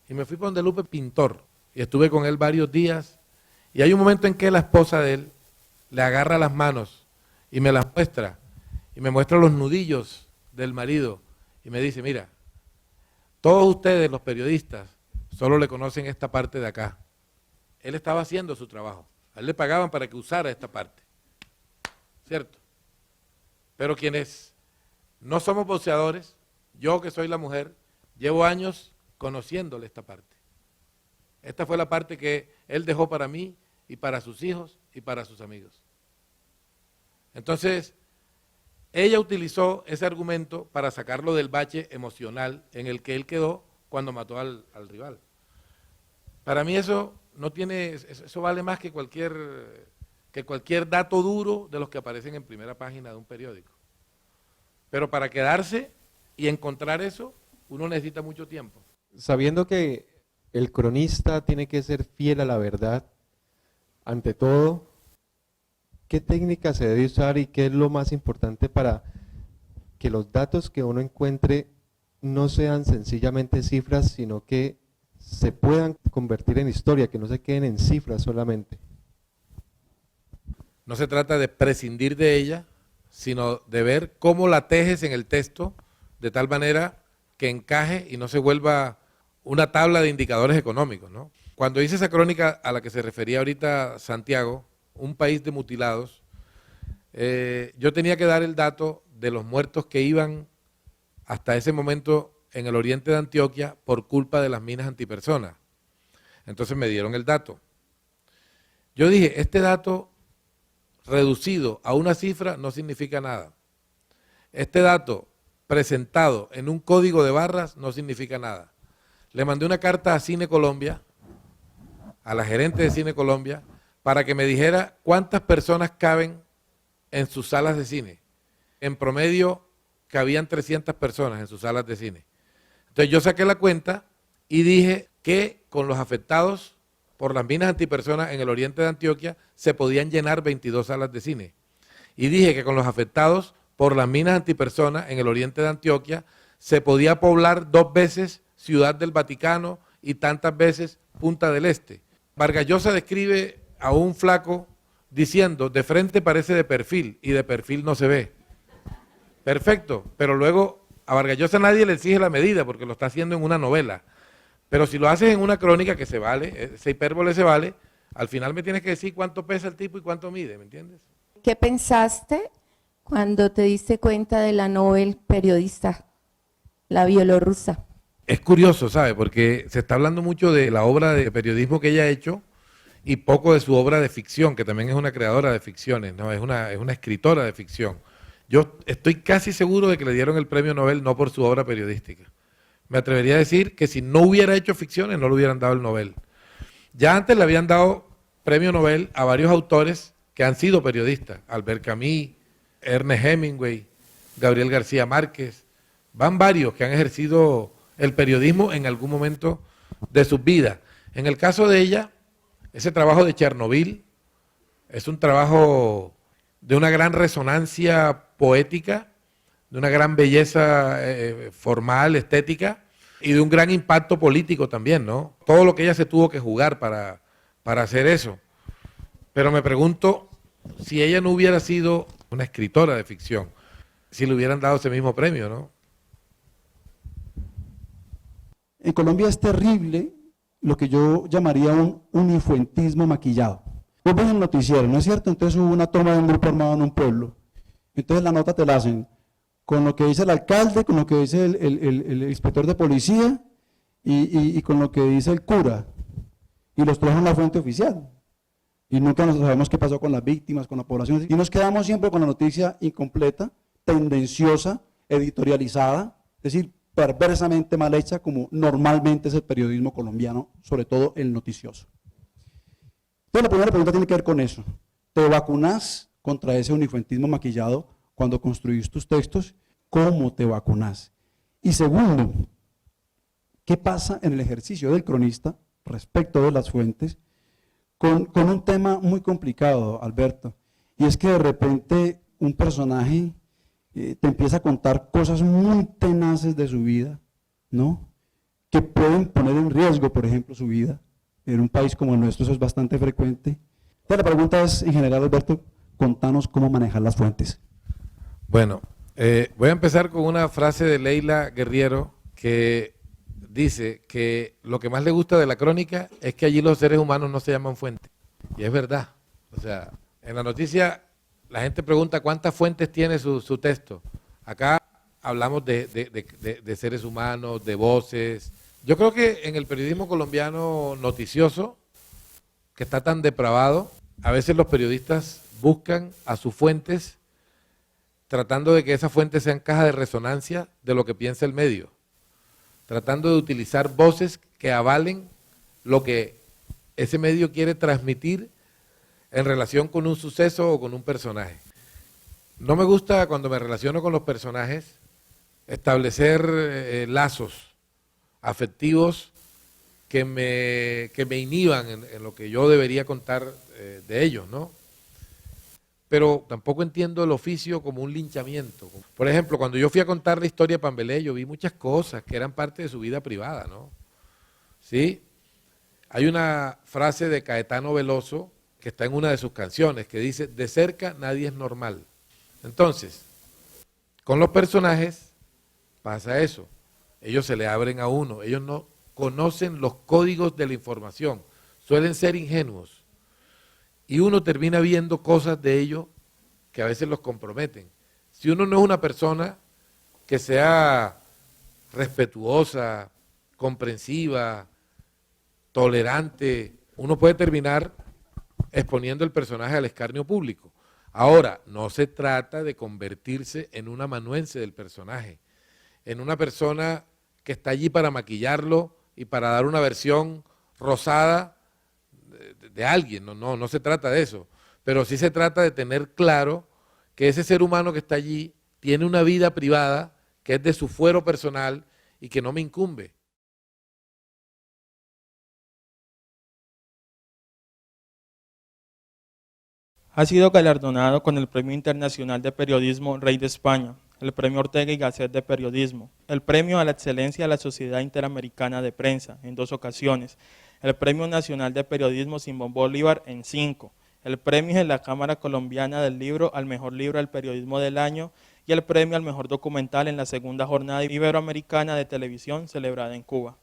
S1: Y me fui para donde Lupe Pintor, y estuve con él varios días. Y hay un momento en que la esposa de él le agarra las manos y me las muestra, y me muestra los nudillos del marido, y me dice, mira, todos ustedes, los periodistas, solo le conocen esta parte de acá. Él estaba haciendo su trabajo. A él le pagaban para que usara esta parte. ¿Cierto? Pero quienes no somos boxeadores, yo que soy la mujer, llevo años conociéndole esta parte. Esta fue la parte que él dejó para mí y para sus hijos y para sus amigos. Entonces, ella utilizó ese argumento para sacarlo del bache emocional en el que él quedó cuando mató al rival. Para mí eso vale más que cualquier dato duro de los que aparecen en primera página de un periódico. Pero para quedarse y encontrar eso, uno necesita mucho tiempo.
S6: Sabiendo que el cronista tiene que ser fiel a la verdad, ante todo, ¿qué técnica se debe usar y qué es lo más importante para que los datos que uno encuentre no sean sencillamente cifras, sino que se puedan convertir en historia, que no se queden en cifras solamente?
S1: No se trata de prescindir de ella, sino de ver cómo la tejes en el texto de tal manera que encaje y no se vuelva una tabla de indicadores económicos, ¿no? Cuando hice esa crónica a la que se refería ahorita Santiago, un país de mutilados, yo tenía que dar el dato de los muertos que iban hasta ese momento en el oriente de Antioquia por culpa de las minas antipersonas. Entonces me dieron el dato. Yo dije, este dato reducido a una cifra no significa nada. Este dato presentado en un código de barras no significa nada. Le mandé una carta a Cine Colombia, a la gerente de Cine Colombia, para que me dijera cuántas personas caben en sus salas de cine. En promedio cabían 300 personas en sus salas de cine. Entonces yo saqué la cuenta y dije que con los afectados por las minas antipersonas en el oriente de Antioquia se podían llenar 22 salas de cine. Y dije que con los afectados por las minas antipersonas en el oriente de Antioquia se podía poblar 2 veces Ciudad del Vaticano y tantas veces Punta del Este. Vargas Llosa describe a un flaco diciendo, de frente parece de perfil y de perfil no se ve. Perfecto, pero luego a Vargas Llosa nadie le exige la medida porque lo está haciendo en una novela. Pero si lo haces en una crónica que se vale, esa hipérbole se vale, al final me tienes que decir cuánto pesa el tipo y cuánto mide, ¿me entiendes?
S7: ¿Qué pensaste cuando te diste cuenta de la Nobel periodista, la bielorrusa?
S1: Es curioso, ¿sabe? Porque se está hablando mucho de la obra de periodismo que ella ha hecho y poco de su obra de ficción, que también es una creadora de ficciones, ¿no? Es una escritora de ficción. Yo estoy casi seguro de que le dieron el premio Nobel no por su obra periodística. Me atrevería a decir que si no hubiera hecho ficciones no le hubieran dado el Nobel. Ya antes le habían dado premio Nobel a varios autores que han sido periodistas, Albert Camus, Ernest Hemingway, Gabriel García Márquez, van varios que han ejercido el periodismo en algún momento de sus vidas. En el caso de ella, ese trabajo de Chernobyl es un trabajo de una gran resonancia poética, de una gran belleza formal, estética, y de un gran impacto político también, ¿no? Todo lo que ella se tuvo que jugar para hacer eso. Pero me pregunto si ella no hubiera sido una escritora de ficción, si le hubieran dado ese mismo premio, ¿no?
S8: En Colombia es terrible lo que yo llamaría un unifuentismo maquillado. Vos ves el noticiero, ¿no es cierto? Entonces hubo una toma de un grupo armado en un pueblo. Entonces la nota te la hacen con lo que dice el alcalde, con lo que dice el inspector de policía y con lo que dice el cura. Y los trajo en la fuente oficial. Y nunca nos sabemos qué pasó con las víctimas, con la población. Y nos quedamos siempre con la noticia incompleta, tendenciosa, editorializada, es decir, perversamente mal hecha, como normalmente es el periodismo colombiano, sobre todo el noticioso. Entonces la primera pregunta tiene que ver con eso. ¿Te vacunás contra ese unifuentismo maquillado cuando construís tus textos? ¿Cómo te vacunás? Y segundo, ¿qué pasa en el ejercicio del cronista respecto de las fuentes con un tema muy complicado, Alberto? Y es que de repente un personaje te empieza a contar cosas muy tenaces de su vida, ¿no? Que pueden poner en riesgo, por ejemplo, su vida. En un país como el nuestro eso es bastante frecuente. Entonces la pregunta es, en general, Alberto, contanos cómo manejar las fuentes.
S1: Bueno, voy a empezar con una frase de Leila Guerriero que dice que lo que más le gusta de la crónica es que allí los seres humanos no se llaman fuente. Y es verdad. O sea, en la noticia la gente pregunta cuántas fuentes tiene su texto. Acá hablamos de seres humanos, de voces. Yo creo que en el periodismo colombiano noticioso, que está tan depravado, a veces los periodistas buscan a sus fuentes tratando de que esas fuentes sean caja de resonancia de lo que piensa el medio, tratando de utilizar voces que avalen lo que ese medio quiere transmitir en relación con un suceso o con un personaje. No me gusta cuando me relaciono con los personajes establecer lazos afectivos que me inhiban en lo que yo debería contar de ellos, ¿no? Pero tampoco entiendo el oficio como un linchamiento. Por ejemplo, cuando yo fui a contar la historia de Pambelé, yo vi muchas cosas que eran parte de su vida privada, ¿no? ¿Sí? Hay una frase de Caetano Veloso que está en una de sus canciones que dice, de cerca nadie es normal. Entonces, con los personajes pasa eso. Ellos se le abren a uno, ellos no conocen los códigos de la información, suelen ser ingenuos. Y uno termina viendo cosas de ellos que a veces los comprometen. Si uno no es una persona que sea respetuosa, comprensiva, tolerante, uno puede terminar exponiendo el personaje al escarnio público. Ahora, no se trata de convertirse en un amanuense del personaje, en una persona que está allí para maquillarlo y para dar una versión rosada de alguien. No se trata de eso, pero sí se trata de tener claro que ese ser humano que está allí tiene una vida privada que es de su fuero personal y que no me incumbe.
S9: Ha sido galardonado con el Premio Internacional de Periodismo Rey de España, el Premio Ortega y Gasset de Periodismo, el Premio a la Excelencia de la Sociedad Interamericana de Prensa en 2 ocasiones, el Premio Nacional de Periodismo Simón Bolívar en 5, el Premio de la Cámara Colombiana del Libro al Mejor Libro del Periodismo del Año y el Premio al Mejor Documental en la segunda jornada iberoamericana de televisión celebrada en Cuba.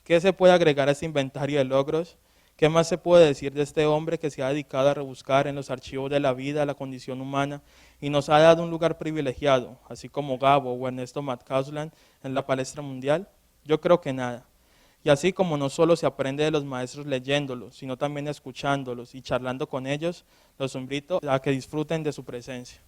S9: ¿Qué se puede agregar a este inventario de logros? ¿Qué más se puede decir de este hombre que se ha dedicado a rebuscar en los archivos de la vida, la condición humana y nos ha dado un lugar privilegiado, así como Gabo o Ernesto Matcausland en la palestra mundial? Yo creo que nada. Y así como no solo se aprende de los maestros leyéndolos, sino también escuchándolos y charlando con ellos, los invito a que disfruten de su presencia.